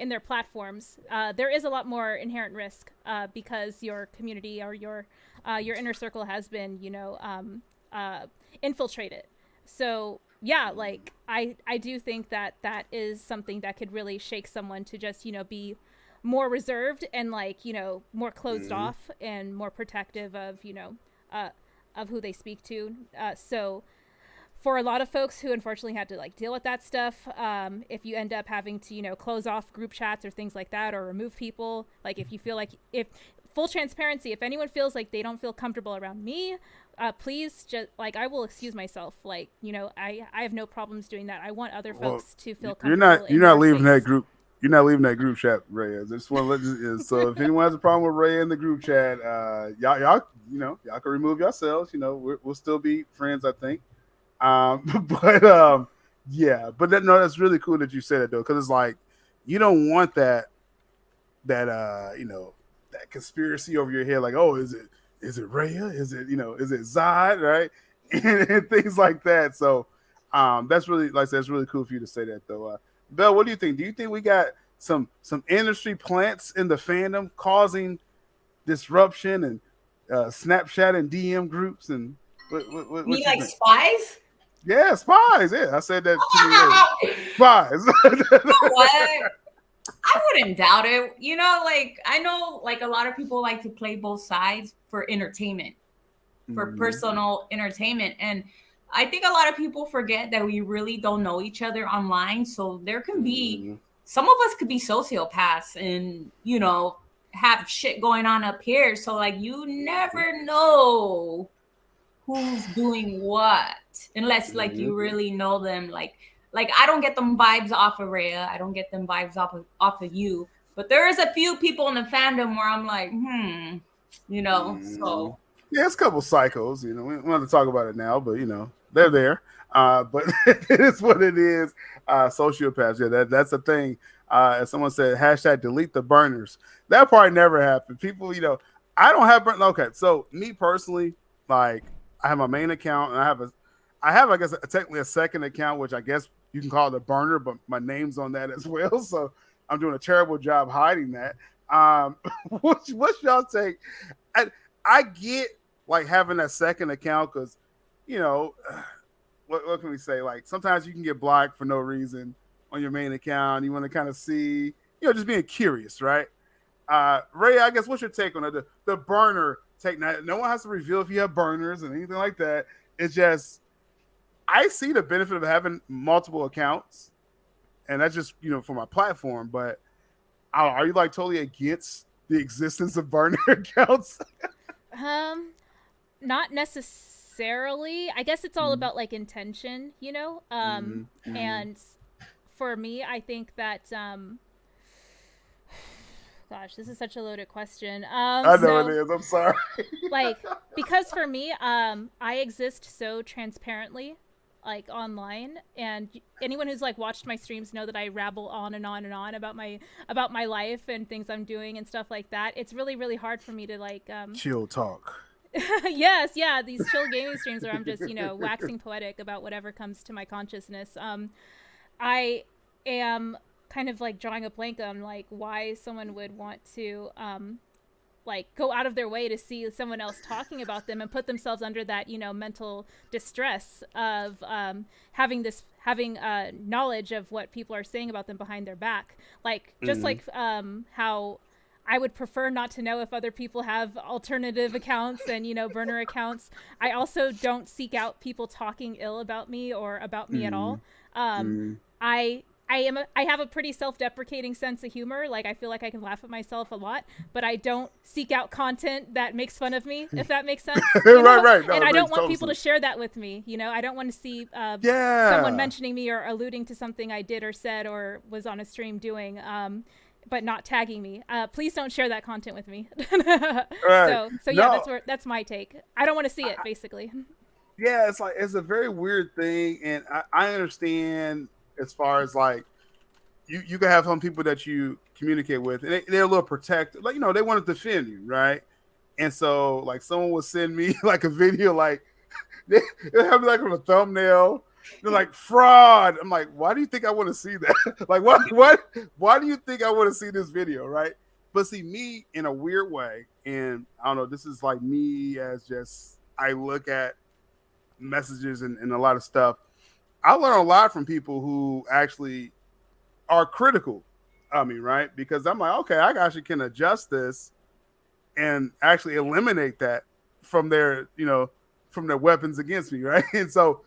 their platforms. There is a lot more inherent risk because your community or your inner circle has been infiltrated. So yeah, like I do think that is something that could really shake someone to just be more reserved and like, you know, more closed off and more protective of, you know, of who they speak to. So for a lot of folks who unfortunately had to like deal with that stuff, if you end up having to, you know, close off group chats or things like that, or remove people, like if you feel like, if full transparency, if anyone feels like they don't feel comfortable around me, please just like, I will excuse myself. Like, you know, I have no problems doing that. I want other folks to feel comfortable. You're not leaving that group. You're not leaving that group chat, Ray. I just want to let you. So if anyone has a problem with Ray in the group chat, y'all, you know, y'all can remove yourselves. You know, we'll still be friends, I think. Yeah, but that's really cool that you said it though, because it's like you don't want that you know, that conspiracy over your head, like, oh, is it Raya? Is it, you know, is it Zod, right? and things like that. So that's really, like I said, it's really cool for you to say that though. Belle, what do you think? Do you think we got some industry plants in the fandom causing disruption and Snapchat and DM groups and what Me you like think? spies? Yeah, spies. Yeah, I said that to you. Spies. What? I wouldn't doubt it. You know, like I know like a lot of people like to play both sides for entertainment, for personal entertainment. And I think a lot of people forget that we really don't know each other online. So there can be, some of us could be sociopaths and, you know, have shit going on up here. So like you never know who's doing what unless like you really know them. Like I don't get them vibes off of Rhea. I don't get them vibes off of you. But there is a few people in the fandom where I'm like, you know, so. Yeah, it's a couple psychos, you know. We don't want to talk about it now, but you know, they're there. But it is what it is. Sociopaths, yeah, that's the thing. As someone said, hashtag delete the burners. That probably never happened. People, you know, I don't have burn. Okay, so me personally, like, I have my main account, and I have, I guess, technically a second account, which I guess you can call it a burner, but my name's on that as well. So I'm doing a terrible job hiding that. What's y'all take? I get like having that second account because, you know, what can we say? Like sometimes you can get blocked for no reason on your main account. You want to kind of see, you know, just being curious, right? Ray, I guess what's your take on it? The burner take? No one has to reveal if you have burners and anything like that. It's just, I see the benefit of having multiple accounts, and that's just, you know, for my platform. But are you like totally against the existence of burner accounts? Not necessarily. I guess it's all about like intention, you know? And for me, I think that, gosh, this is such a loaded question. I know it is. I'm sorry. Like, because for me, I exist so transparently, like online, and anyone who's like watched my streams know that I rabble on and on and on about my life and things I'm doing and stuff like that. It's really, really hard for me to like chill talk. Yes, yeah, these chill gaming streams where I'm just, you know, waxing poetic about whatever comes to my consciousness. I am kind of like drawing a blank on like why someone would want to like go out of their way to see someone else talking about them and put themselves under that, you know, mental distress of having knowledge of what people are saying about them behind their back. Like just like how I would prefer not to know if other people have alternative accounts and, you know, burner accounts. I also don't seek out people talking ill about me or about me at all. I have a pretty self-deprecating sense of humor. Like, I feel like I can laugh at myself a lot, but I don't seek out content that makes fun of me, if that makes sense. Right. No, and I don't want people to share that with me. You know, I don't want to see someone mentioning me or alluding to something I did or said or was on a stream doing, but not tagging me. Please don't share that content with me. Right. So yeah, that's my take. I don't want to see it, basically. Yeah, it's like, it's a very weird thing, and I understand as far as like you can have some people that you communicate with, and they're a little protective, like, you know, they want to defend you, right? And so like someone will send me like a video, like they'll have me like on a thumbnail, they're like, fraud. I'm like, why do you think I want to see that? Like, why do you think I want to see this video, right? But see, me in a weird way, and I don't know, this is like me as just, I look at messages and a lot of stuff. I learn a lot from people who actually are critical of me, right? Because I'm like, okay, I actually can adjust this and actually eliminate that from their, from their weapons against me, right? And so,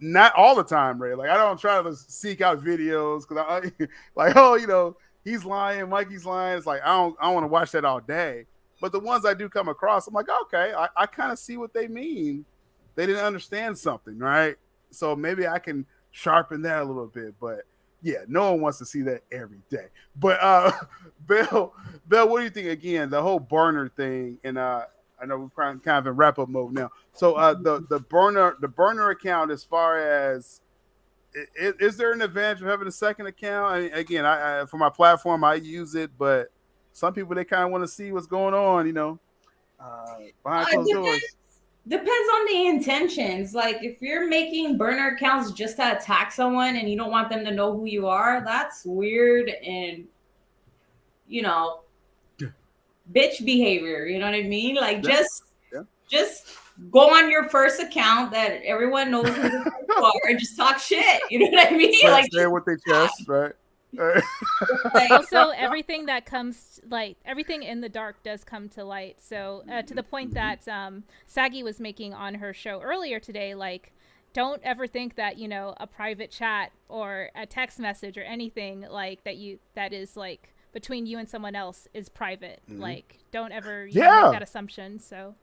not all the time, Ray. Like I don't try to seek out videos because I like, oh, he's lying, Mikey's lying. It's like I don't want to watch that all day. But the ones I do come across, I'm like, okay, I kind of see what they mean. They didn't understand something, right? So maybe I can sharpen that a little bit. But yeah, no one wants to see that every day. But Bill, what do you think? Again, the whole burner thing, and I know we're kind of in wrap up mode now. So the burner account, as far as is there an advantage of having a second account? I mean, again, I for my platform I use it, but some people they kind of want to see what's going on, behind closed doors. Depends on the intentions. Like if you're making burner accounts just to attack someone and you don't want them to know who you are, that's weird and bitch behavior. You know what I mean? Like just go on your first account that everyone knows who you are and just talk shit. You know what I mean? Like say what they chest, right? Also, everything that comes everything in the dark does come to light. So to the point that Saggy was making on her show earlier today, like don't ever think that a private chat or a text message or anything like that is like between you and someone else is private. Like don't ever make that assumption. So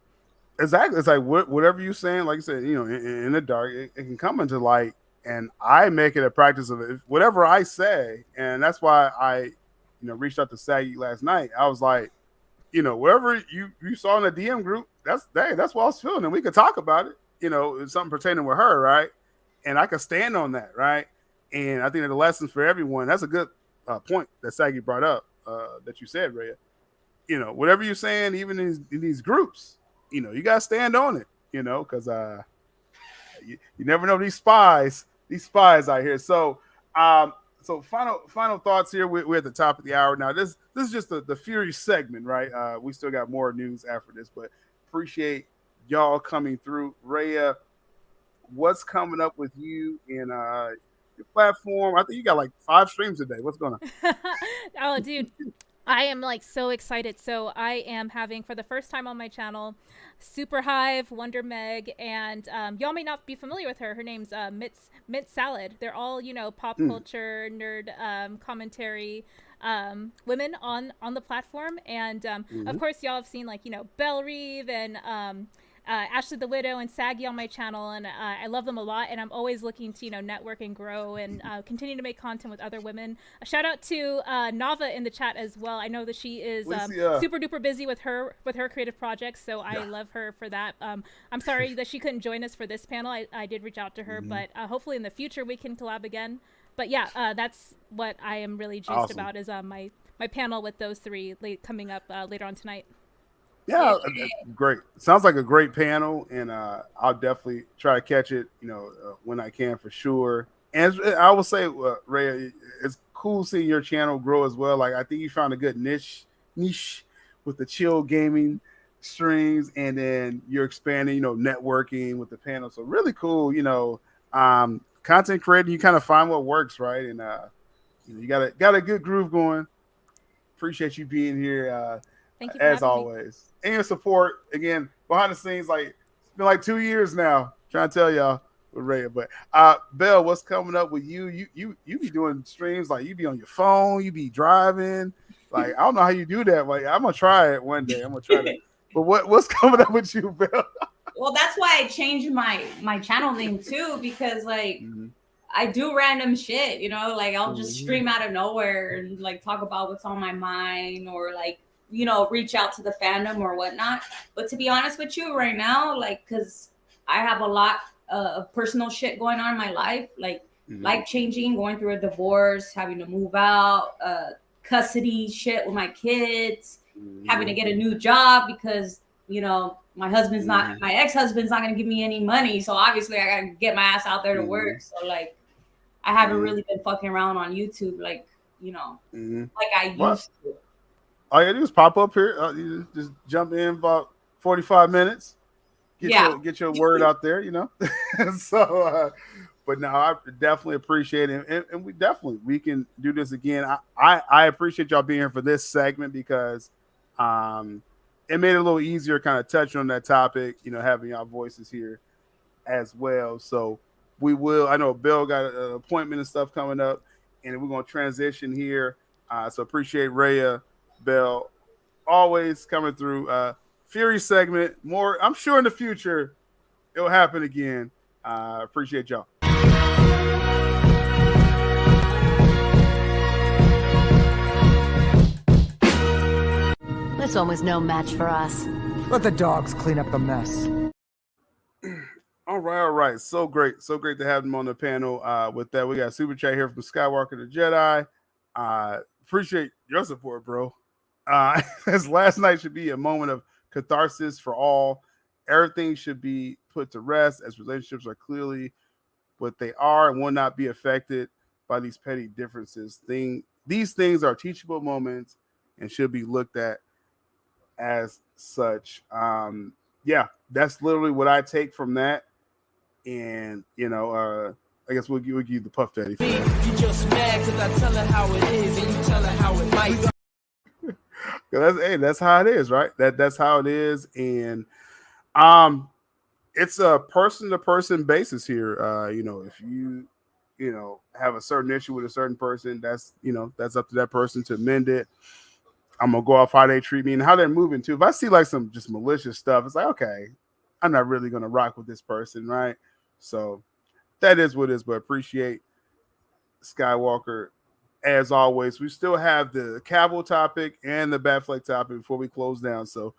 exactly, it's like whatever you're saying, like you said, in the dark, it can come into light. And I make it a practice of it. Whatever I say, and that's why I, reached out to Saggy last night. I was like, whatever you saw in the DM group, that's what I was feeling, and we could talk about it. It's something pertaining with her, right? And I could stand on that, right? And I think that the lessons for everyone. That's a good point that Saggy brought up. That you said, Rhea. Whatever you're saying, even in these groups, you gotta stand on it. Because you never know these spies out here. So so final thoughts here. We're at the top of the hour now. This is just the Furies segment, right? We still got more news after this, but appreciate y'all coming through. Rhea, what's coming up with you in your platform? I think you got like 5 streams a day. What's going on? Oh, dude. I am like so excited. So I am having for the first time on my channel Super Hive, Wonder Meg, and y'all may not be familiar with her. Her name's Mint Salad. They're all pop culture nerd commentary women on the platform, and of course y'all have seen like Belle Reeve and Ashley the Widow and Saggy on my channel, and I love them a lot, and I'm always looking to network and grow and continue to make content with other women. A shout out to Nava in the chat as well. I know that she is super duper busy with her creative projects, so I love her for that. I'm sorry that she couldn't join us for this panel. I did reach out to her, but hopefully in the future we can collab again. But yeah, that's what I am really juiced about is my panel with those 3 coming up later on tonight. Yeah, great. Sounds like a great panel, and I'll definitely try to catch it, when I can for sure. And I will say, Ray, it's cool seeing your channel grow as well. Like I think you found a good niche with the chill gaming streams, and then you're expanding, networking with the panel. So really cool, content creating. You kind of find what works, right? And you got a good groove going. Appreciate you being here. Thank you as always. And your support again behind the scenes. Like it's been like 2 years now. Trying to tell y'all with Ray. But Belle, what's coming up with you? You be doing streams like you be on your phone, you be driving. Like I don't know how you do that. Like I'm gonna try it one day. I'm gonna try that. But what's coming up with you, Belle? Well, that's why I changed my channel name too, because like I do random shit, like I'll just stream out of nowhere and like talk about what's on my mind, or like reach out to the fandom or whatnot. But to be honest with you right now, like, cause I have a lot of personal shit going on in my life, like life changing, going through a divorce, having to move out, custody shit with my kids, having to get a new job because, my husband's not, my ex-husband's not going to give me any money. So obviously I got to get my ass out there to work. So like, I haven't really been fucking around on YouTube, like, like I used to. All you gotta do is pop up here. You just jump in about 45 minutes. Get your word out there, So But no, I definitely appreciate it, and we can do this again. I appreciate y'all being here for this segment because it made it a little easier, kind of touching on that topic. Having y'all voices here as well. So we will. I know Bill got an appointment and stuff coming up, and we're going to transition here. So appreciate Rhea, Bell, always coming through. Fury segment more. I'm sure in the future it'll happen again. Appreciate y'all. This one was no match for us. Let the dogs clean up the mess. All right. So great to have them on the panel. With that, we got super chat here from Skywalker the Jedi. Appreciate your support, bro. As last night should be a moment of catharsis for all. Everything should be put to rest as relationships are clearly what they are and will not be affected by these petty differences. These things are teachable moments and should be looked at as such. Yeah, that's literally what I take from that. And I guess we'll give you the Puff Daddy. You just mad because I tell her how it is and you tell her how it might. That's how it is, right? That's how it is. And it's a person-to-person basis here. If you have a certain issue with a certain person, that's up to that person to mend it. I'm gonna go off how they treat me and how they're moving too. If I see like some just malicious stuff, it's like, okay, I'm not really gonna rock with this person, right? So that is what it is. But appreciate Skywalker as always. We still have the Cavill topic and the Batfleck topic before we close down. So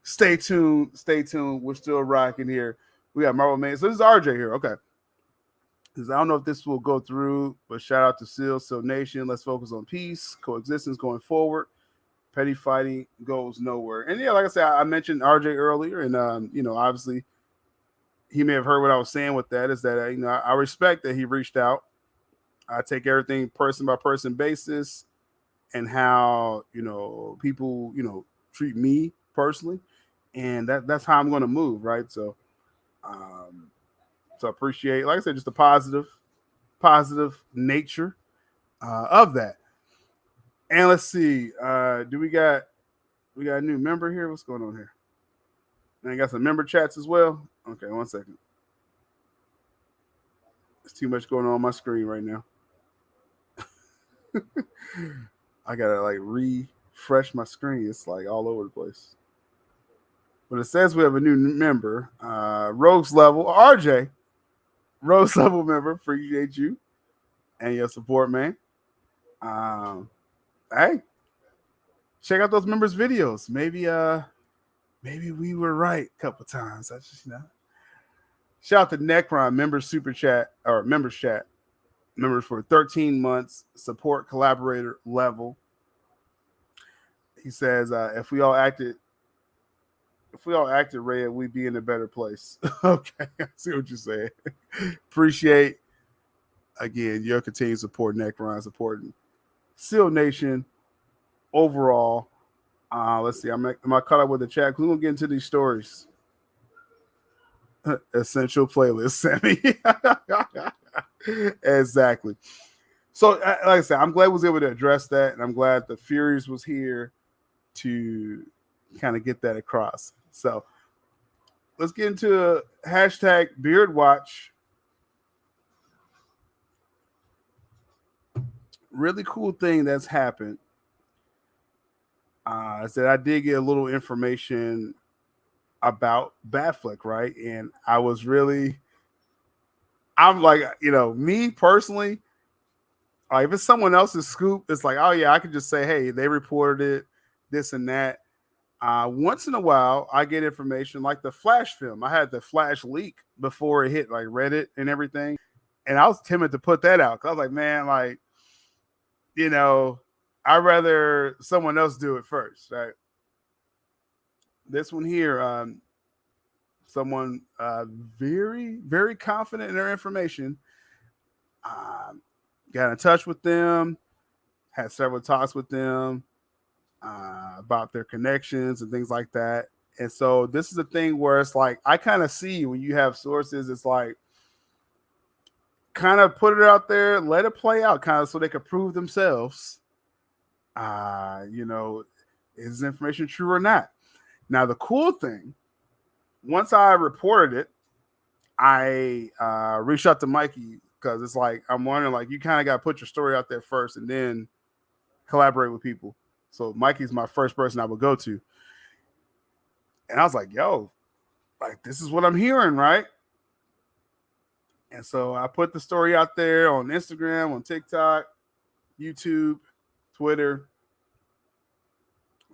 stay tuned. We're still rocking here. We got Marvel Man. So this is RJ here. Okay. I don't know if this will go through, but shout out to Seal Nation. Let's focus on peace, coexistence going forward. Petty fighting goes nowhere. And yeah, like I said, I mentioned RJ earlier, and obviously he may have heard what I was saying with that. Is that I respect that he reached out. I take everything person by person basis, and how people treat me personally, and that's how I'm going to move, right? So I appreciate, like I said, just the positive nature of that. And let's see, do we got a new member here? What's going on here? And I got some member chats as well. Okay, 1 second. There's too much going on my screen right now. I gotta refresh my screen. It's like all over the place. But it says we have a new member, Rogues Level, RJ. Rogues Level member, appreciate you and your support, man. Hey, check out those members' videos. Maybe we were right a couple times. I just shout out to Necron, members chat, members for 13 months, support collaborator level. He says, if we all acted red, we'd be in a better place. Okay, I see what you're saying. Appreciate, again, your continued support, Necron, supporting Seal Nation overall. Let's see. Am I caught up with the chat? We're going to get into these stories. Essential playlist, Sammy. Exactly. So, like I said, I'm glad I was able to address that, and I'm glad the Furies was here to kind of get that across. So let's get into hashtag Beard Watch. Really cool thing that's happened is that I did get a little information about Batfleck, right? And I'm like, me personally, if it's someone else's scoop, it's like, oh yeah, I could just say, hey, they reported it, this and that. Once in a while, I get information like the Flash film. I had the Flash leak before it hit like Reddit and everything. And I was timid to put that out because I was like, man, I'd rather someone else do it first, right? This one here, someone very, very confident in their information, got in touch with them, had several talks with them about their connections and things like that. And so this is a thing where it's like, I kind of see when you have sources, it's like, kind of put it out there, let it play out, kind of so they can prove themselves. Is information true or not? Now, the cool thing, once I reported it, I reached out to Mikey because it's like, I'm wondering, like, you kind of got to put your story out there first and then collaborate with people. So Mikey's my first person I would go to. And I was like, yo, like, this is what I'm hearing, right? And so I put the story out there on Instagram, on TikTok, YouTube, Twitter.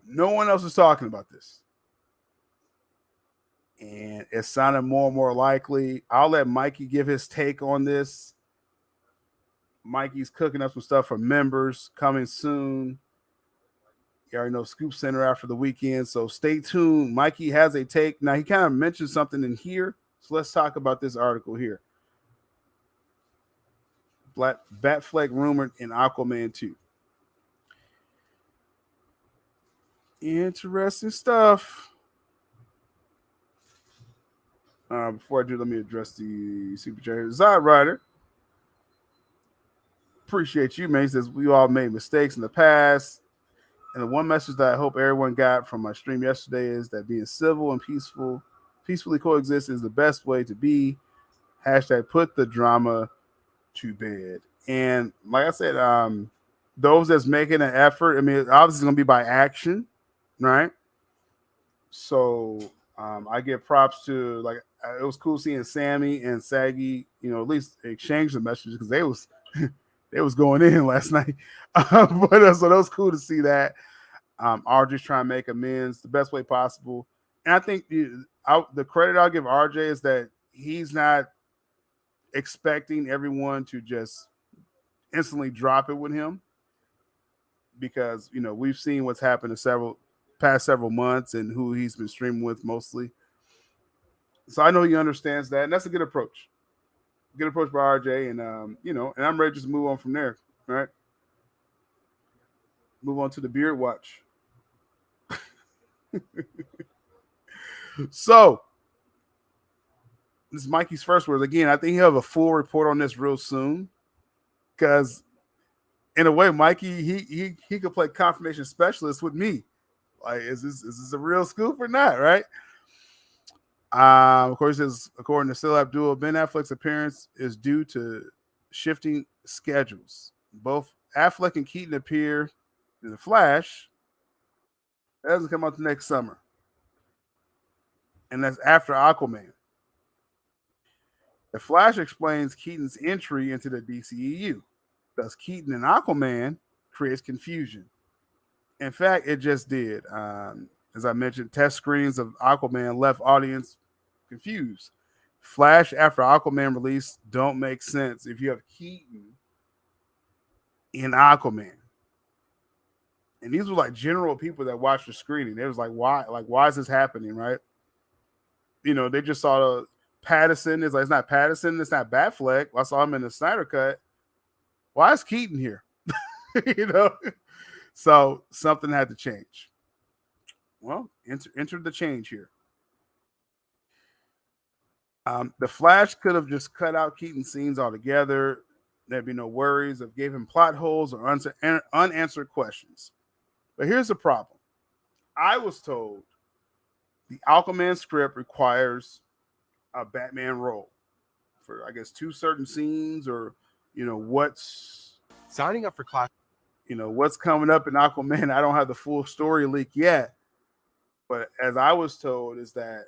No one else is talking about this. And it sounded more and more likely. I'll let Mikey give his take on this. Mikey's cooking up some stuff for members coming soon. You already know Scoop Center after the weekend, so stay tuned. Mikey has a take. Now, he kind of mentioned something in here, so let's talk about this article here. Batfleck rumored in Aquaman 2. Interesting stuff. Before I do, let me address the super chat. Zod Rider. Appreciate you, man. He says, we all made mistakes in the past. And the one message that I hope everyone got from my stream yesterday is that being civil and peacefully coexist is the best way to be. Hashtag put the drama to bed. And like I said, those that's making an effort, I mean, obviously it's going to be by action, right? So I give props to, like, it was cool seeing Sammy and Saggy, at least exchange the messages because they was going in last night. So that was cool to see that. RJ's trying to make amends the best way possible. And I think the credit I'll give RJ is that he's not expecting everyone to just instantly drop it with him because, we've seen what's happened in past several months and who he's been streaming with mostly. So I know he understands that, and that's a good approach. Good approach by RJ, and and I'm ready to just move on from there. All right, move on to the beard watch. So this is Mikey's first words. Again, I think he'll have a full report on this real soon, because in a way, Mikey he could play confirmation specialist with me. Like, is this a real scoop or not? Right? Of course, according to sylabdul, Ben Affleck's appearance is due to shifting schedules. Both Affleck and Keaton appear in The Flash. That doesn't come out the next summer. And that's after Aquaman. The Flash explains Keaton's entry into the DCEU. Thus, Keaton and Aquaman creates confusion. In fact, it just did. As I mentioned, test screenings of Aquaman left audience confused. Flash after Aquaman release don't make sense if you have Keaton in Aquaman. And these were like general people that watched the screening. They was like, why is this happening, right? They just saw the Pattinson. It's not Pattinson, it's not Batfleck. I saw him in the Snyder cut. Why is Keaton here? So something had to change. Well, enter the change here. The Flash could have just cut out Keaton's scenes altogether. There'd be no worries of gave him plot holes or unanswered questions. But here's the problem. I was told the Aquaman script requires a Batman role for, I guess, 2 certain scenes, or what's signing up for class. What's coming up in Aquaman. I don't have the full story leak yet, but as I was told, is that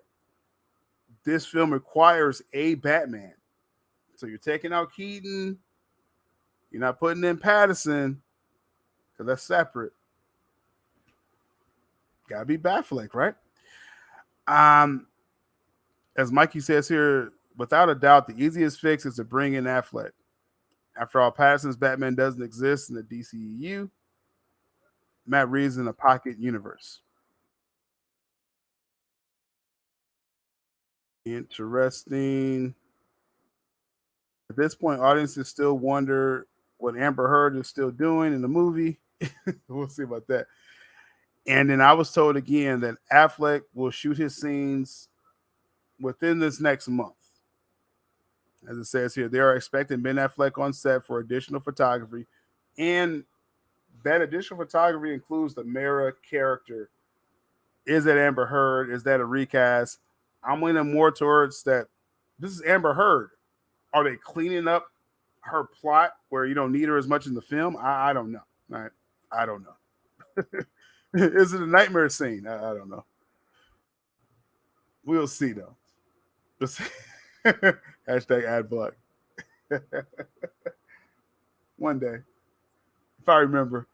this film requires a Batman. So you're taking out Keaton, you're not putting in Pattinson, because that's separate. Gotta be Batfleck, right? As Mikey says here, without a doubt, the easiest fix is to bring in Affleck. After all, Pattinson's Batman doesn't exist in the DCEU. Matt Reeves in a pocket universe. Interesting. At this point, audiences still wonder what Amber Heard is still doing in the movie. We'll see about that. And then I was told again that Affleck will shoot his scenes within this next month. As it says here, they are expecting Ben Affleck on set for additional photography. And that additional photography includes the Mara character. Is that Amber Heard? Is that a recast? I'm leaning more towards that. This is Amber Heard. Are they cleaning up her plot where you don't need her as much in the film? I don't know. Right? I don't know. Is it a nightmare scene? I don't know. We'll see, though. We'll see. Hashtag ad block. One day, if I remember.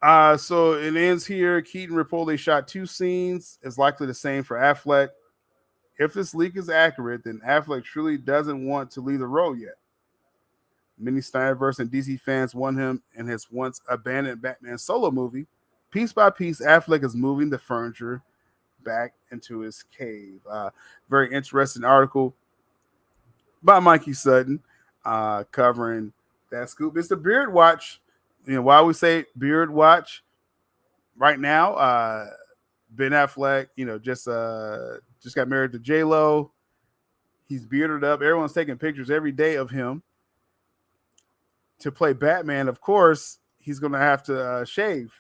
So it ends here. Keaton reportedly shot 2 scenes. Is likely the same for Affleck. If this leak is accurate, then Affleck truly doesn't want to leave the role yet. Many Snyderverse and DC fans want him in his once abandoned Batman solo movie. Piece by piece, Affleck is moving the furniture back into his cave. Very interesting article by Mikey Sutton covering that scoop. It's the Beard Watch. You know, why we say Beard Watch right now, Ben Affleck, you know, just got married to J-Lo. He's bearded up. Everyone's taking pictures every day of him. To play Batman, of course, he's going to have to shave.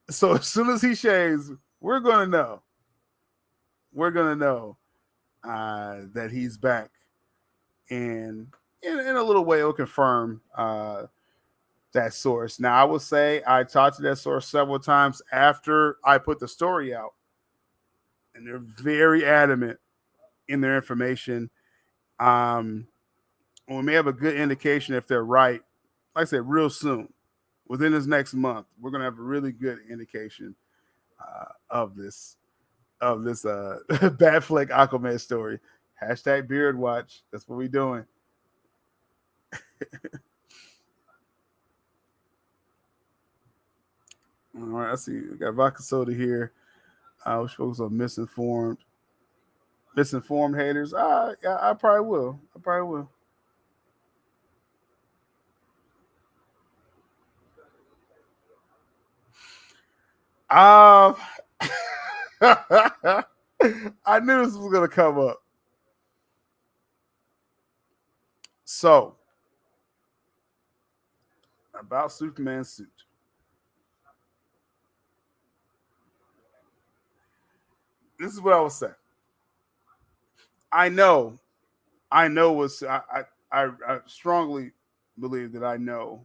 So as soon as he shaves, we're going to know. We're going to know that he's back. And in a little way, it'll confirm that source. Now, I will say I talked to that source several times after I put the story out. And they're very adamant in their information. We may have a good indication if they're right. Like I said, real soon, within this next month, we're going to have a really good indication of this Batfleck Aquaman story. Hashtag Beard Watch. That's what we're doing. All right, I see. We got vodka soda here. Which folks are misinformed haters. Yeah, I probably will. I knew this was gonna come up. So, about Superman's suit. This is what I was saying. I know what's I strongly believe that I know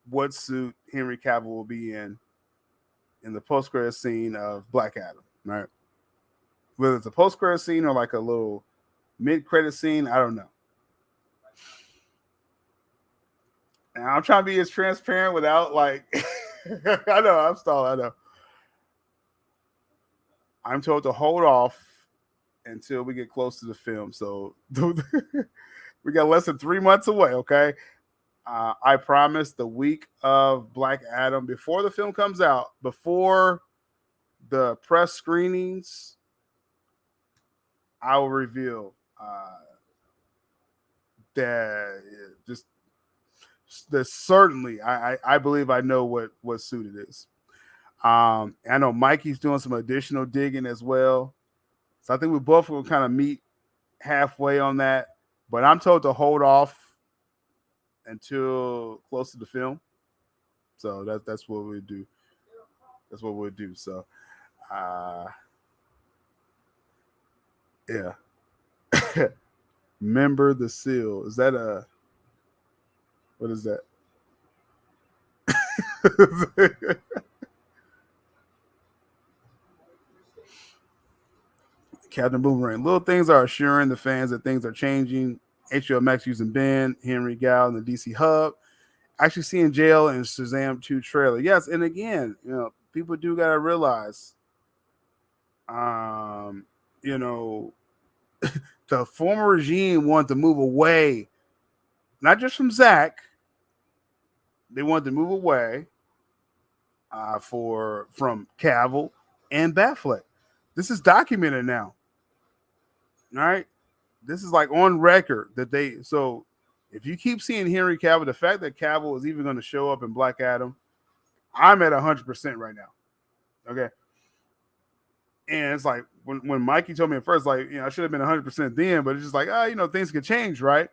what suit Henry Cavill will be in the post-credit scene of Black Adam, right? Whether it's a post-credit scene or like a little mid-credit scene, I don't know. And I'm trying to be as transparent without like I know, I'm stalling, I know. I'm told to hold off until we get close to the film. So we got less than 3 months away, okay? I promise the week of Black Adam, before the film comes out, before the press screenings, I will reveal that certainly I believe I know what suit it is. I know Mikey's doing some additional digging as well. So I think we both will kind of meet halfway on that. But I'm told to hold off until close to the film. So that's what we do. That's what we'll do. So yeah. Remember the seal. Is that what is that? Captain Boomerang. Little things are assuring the fans that things are changing. HBO Max using Ben, Henry Gal, and the DC Hub. Actually seeing Jail and Shazam 2 trailer. Yes, and again, you know, people do gotta realize, you know, the former regime wanted to move away, not just from Zack. They wanted to move away from Cavill and Batfleck. This is documented now. All right. This is like on record that so if you keep seeing Henry Cavill, the fact that Cavill is even going to show up in Black Adam, I'm at 100% right now. Okay. And it's like when Mikey told me at first, like, I should have been 100% then, but it's just like, things could change, right?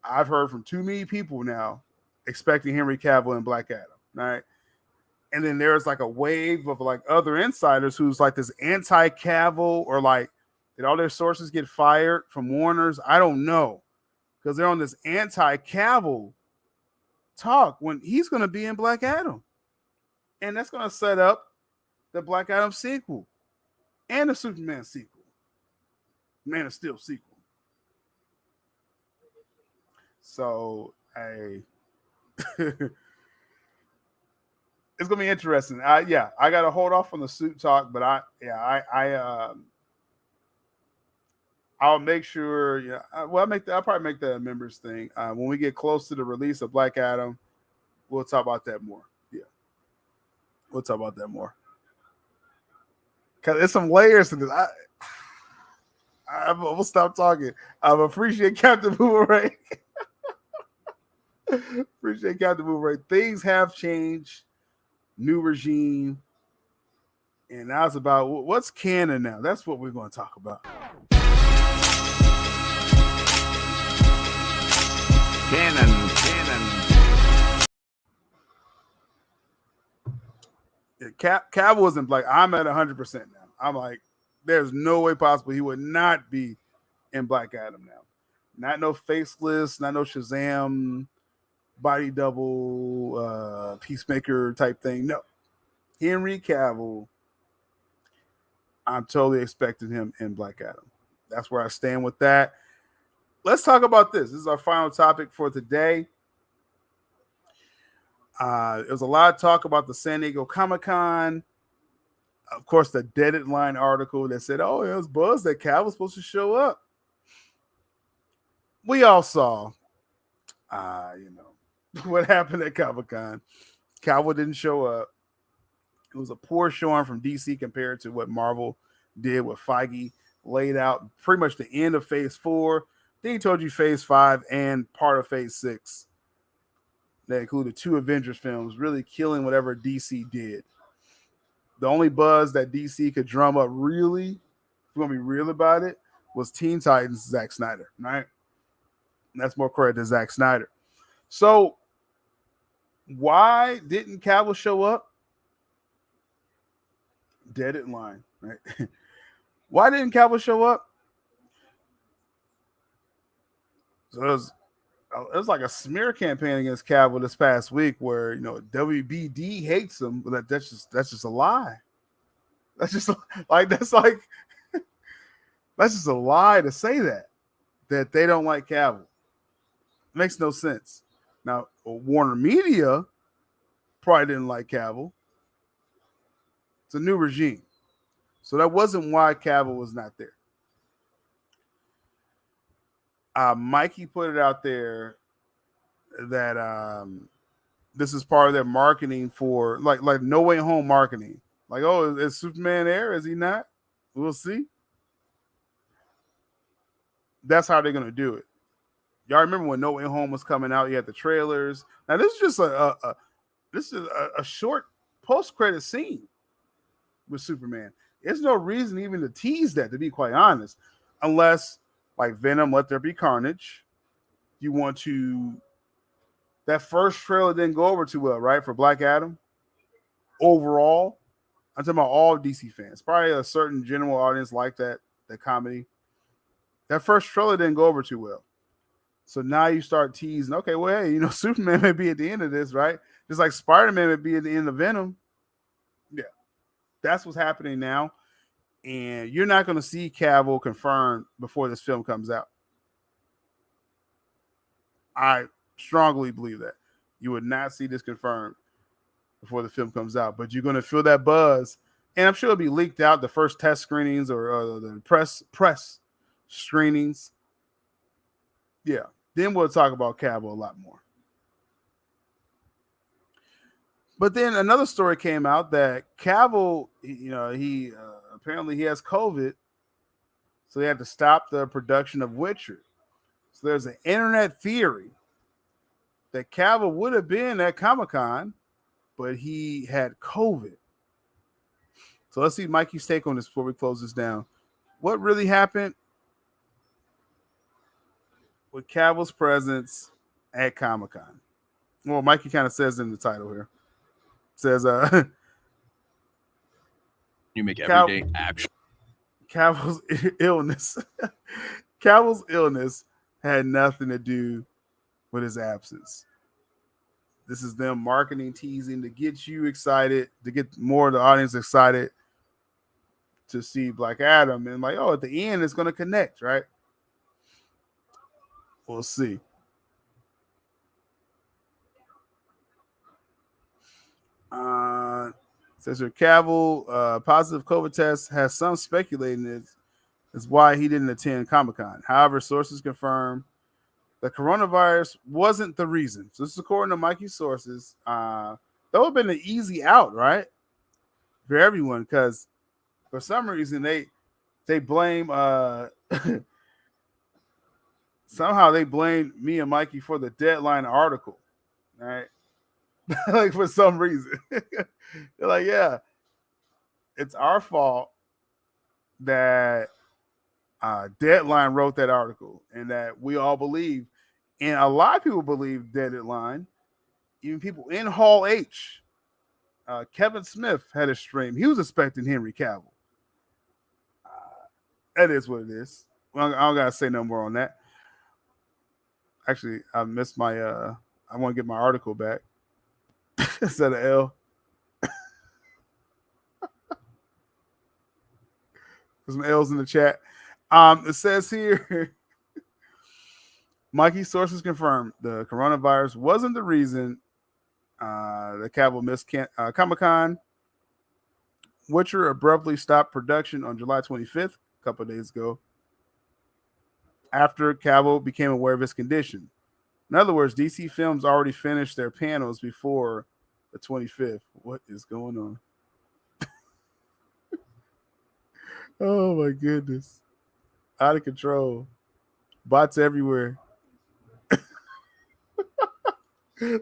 I've heard from too many people now expecting Henry Cavill and Black Adam, right? And then there's like a wave of like other insiders who's like this anti-Cavill, or like, did all their sources get fired from Warner's? I don't know, because they're on this anti-Cavill talk when he's going to be in Black Adam. And that's going to set up the Black Adam sequel and the Superman sequel, Man of Steel sequel. So, it's gonna be interesting. I got to hold off on the suit talk, but I'll make sure. I'll probably make that a members thing when we get close to the release of Black Adam. We'll talk about that more. Yeah, we'll talk about that more. Because there's some layers to this. I will stop talking. I appreciate Captain Boomerang. Appreciate Captain Boomerang. Things have changed. New regime. And now it's about what's canon now. That's what we're going to talk about. Canon. Cavill wasn't like, I'm at 100% now. I'm like, there's no way possible he would not be in Black Adam now. Not no faceless, not no Shazam, body double, Peacemaker type thing. No. Henry Cavill, I'm totally expecting him in Black Adam. That's where I stand with that. Let's talk about this. This is our final topic for today. There was a lot of talk about the San Diego Comic-Con. Of course, the Deadline article that said, it was buzz that Cavill was supposed to show up. We all saw, what happened at Comic-Con. Cavill didn't show up. It was a poor showing from DC compared to what Marvel did with Feige laid out pretty much the end of Phase 4. Then he told you Phase 5 and part of Phase 6. That included 2 Avengers films, really killing whatever DC did. The only buzz that DC could drum up, really, if we're going to be real about it, was Teen Titans, Zack Snyder, right? And that's more credit to Zack Snyder. So, why didn't Cavill show up? Deadline, right? Why didn't Cavill show up? So it was like a smear campaign against Cavill this past week, where WBD hates him, but that's just a lie. That's just a lie to say that they don't like Cavill. It makes no sense. Now Warner Media probably didn't like Cavill. It's a new regime, so that wasn't why Cavill was not there. Mikey put it out there that this is part of their marketing for like No Way Home marketing. Like, is Superman there? Is he not? We'll see. That's how they're gonna do it. Y'all remember when No Way Home was coming out? You had the trailers. Now this is just a short post-credit scene with Superman. There's no reason even to tease that, to be quite honest, unless like Venom, Let There Be Carnage. You want to. That first trailer didn't go over too well, right? For Black Adam. Overall, I'm talking about all DC fans. Probably a certain general audience like that comedy. That first trailer didn't go over too well. So now you start teasing, okay, well, hey, Superman may be at the end of this, right? Just like Spider-Man may be at the end of Venom. Yeah. That's what's happening now. And you're not going to see Cavill confirmed before this film comes out. I strongly believe that. You would not see this confirmed before the film comes out, but you're going to feel that buzz. And I'm sure it'll be leaked out, the first test screenings or the press screenings. Yeah. Then we'll talk about Cavill a lot more. But then another story came out that Cavill, he apparently he has COVID, so they had to stop the production of Witcher. So there's an internet theory that Cavill would have been at Comic-Con, but he had COVID. So let's see Mikey's take on this before we close this down. What really happened with Cavill's presence at Comic-Con? Well, Mikey kind of says in the title here. Says you make everyday action. Cavill's illness. Cavill's illness had nothing to do with his absence. This is them marketing, teasing to get you excited, to get more of the audience excited to see Black Adam. And like, oh, at the end, it's going to connect, right? We'll see. Says here, Cavill, positive COVID test has some speculating is why he didn't attend Comic-Con. However, sources confirm the coronavirus wasn't the reason. So this is according to Mikey's sources. That would have been an easy out, right? For everyone, because for some reason they blame somehow they blamed me and Mikey for the Deadline article, right? Like for some reason. They're like, yeah, it's our fault that Deadline wrote that article and that we all believe, and a lot of people believe Deadline, even people in Hall H. Kevin Smith had a stream. He was expecting Henry Cavill. That is what it is. Well, I don't gotta say no more on that. Actually, I missed my I want to get my article back. Instead of L. There's some L's in the chat. It says here, Mikey's sources confirmed the coronavirus wasn't the reason that Cavill missed Comic-Con. Witcher abruptly stopped production on July 25th, a couple of days ago, after Cavill became aware of his condition. In other words, DC Films already finished their panels before the 25th. What is going on? Oh my goodness. Out of control. Bots everywhere.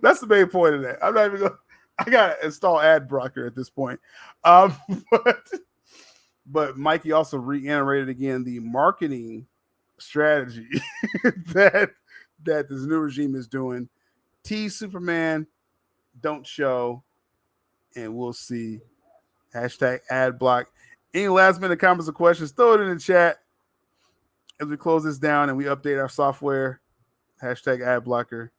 That's the main point of that. I'm not even going to, I got to install ad blocker at this point. But Mikey also reiterated again the marketing strategy that this new regime is doing. Tease Superman, don't show, and we'll see. Hashtag ad block. Any last minute comments or questions, throw it in the chat as we close this down and we update our software. Hashtag ad blocker.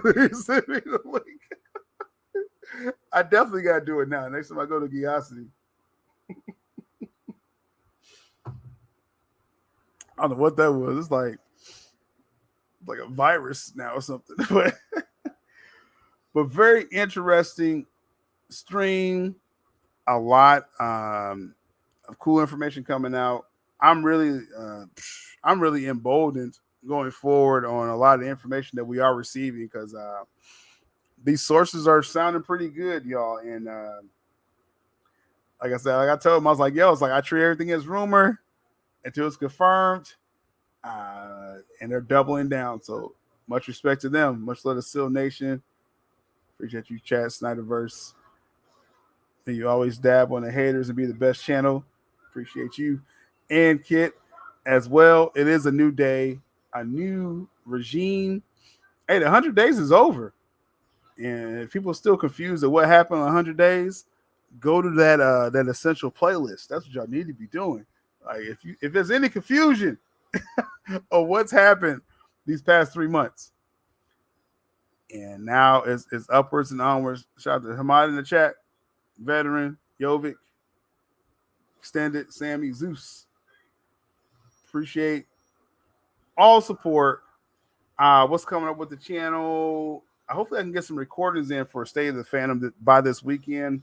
Send me the link. I definitely got to do it now. Next time I go to Geosity. I don't know what that was. It's like a virus now or something. But very interesting stream. A lot of cool information coming out. I'm really emboldened going forward on a lot of the information that we are receiving because these sources are sounding pretty good, y'all. And like I said, like I told them, I was like, yo, it's like I treat everything as rumor until it's confirmed. And they're doubling down. So much respect to them. Much love to Seal Nation. Appreciate you, chat, Snyderverse. And you always dab on the haters and be the best channel. Appreciate you. And Kit as well. It is a new day, a new regime. Hey, the 100 days is over. And if people are still confused at what happened in 100 days, go to that essential playlist. That's what y'all need to be doing. Like if there's any confusion of what's happened these past 3 months. And now it's upwards and onwards. Shout out to Hamad in the chat. Veteran, Jovic, Extended, Sammy, Zeus. Appreciate all support. What's coming up with the channel? Hopefully I can get some recordings in for State of the Fandom by this weekend.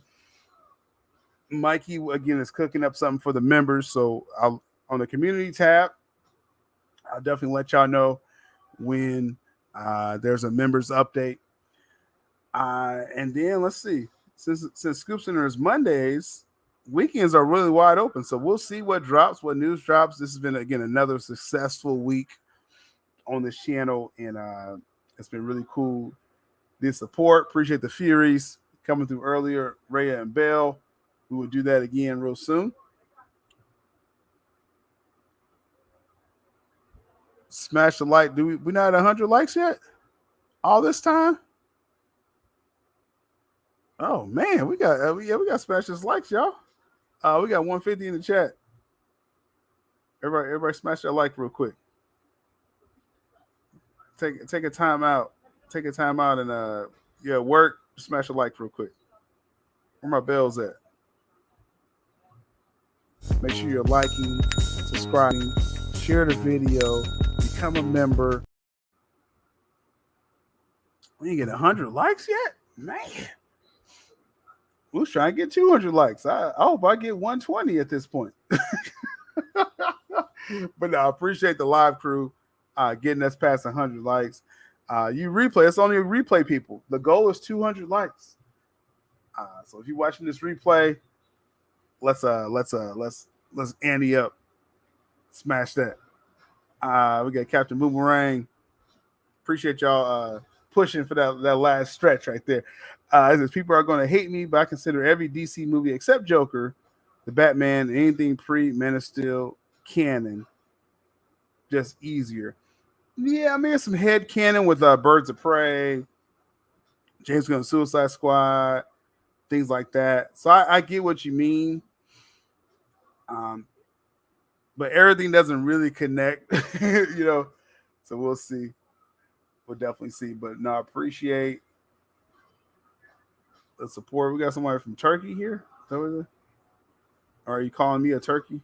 Mikey, again, is cooking up something for the members. So on the community tab, I'll definitely let y'all know when there's a members update. And then let's see. Since Scoop Center is Mondays, weekends are really wide open. So we'll see what drops, what news drops. This has been, again, another successful week on this channel. And it's been really cool the support. Appreciate the Furies coming through earlier, Rhea and Bell. We will do that again real soon. Smash the like. We not at 100 likes yet? All this time? Oh man, we got smash this likes, y'all. We got 150 in the chat. Everybody smash that like real quick. Take a time out. Take a time out and work. Smash a like real quick. Where my bells at? Make sure you're liking, subscribing, share the video, become a member. We ain't get 100 likes yet? Man. We was trying to get 200 likes. I hope I get 120 at this point. But no, I appreciate the live crew getting us past 100 likes. You replay. It's only replay people. The goal is 200 likes. So if you're watching this replay, let's ante up. Smash that. We got Captain Boomerang. Appreciate y'all pushing for that last stretch right there. It says people are going to hate me, but I consider every DC movie except Joker, the Batman, anything pre-Man of Steel canon just easier. Yeah, I mean, some head canon with Birds of Prey, James Gunn Suicide Squad, things like that. So I get what you mean. But everything doesn't really connect, So we'll see. We'll definitely see. But no, I appreciate the support. We got somebody from Turkey here. Or are you calling me a turkey?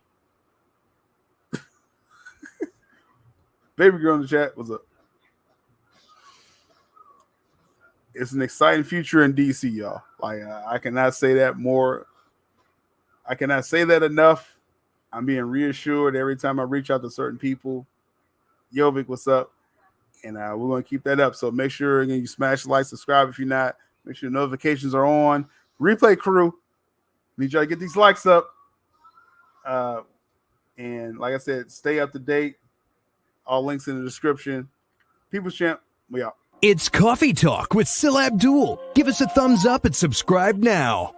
Baby girl in the chat, what's up? It's an exciting future in DC, y'all. Like I cannot say that more. I cannot say that enough. I'm being reassured every time I reach out to certain people. Yovik, what's up? And we're going to keep that up. So make sure again you smash the like, subscribe if you're not. Make sure notifications are on. Replay crew, need y'all to get these likes up. And like I said, stay up to date. All links in the description. People's Champ, we out. It's Coffee Talk with SULABdul. Give us a thumbs up and subscribe now.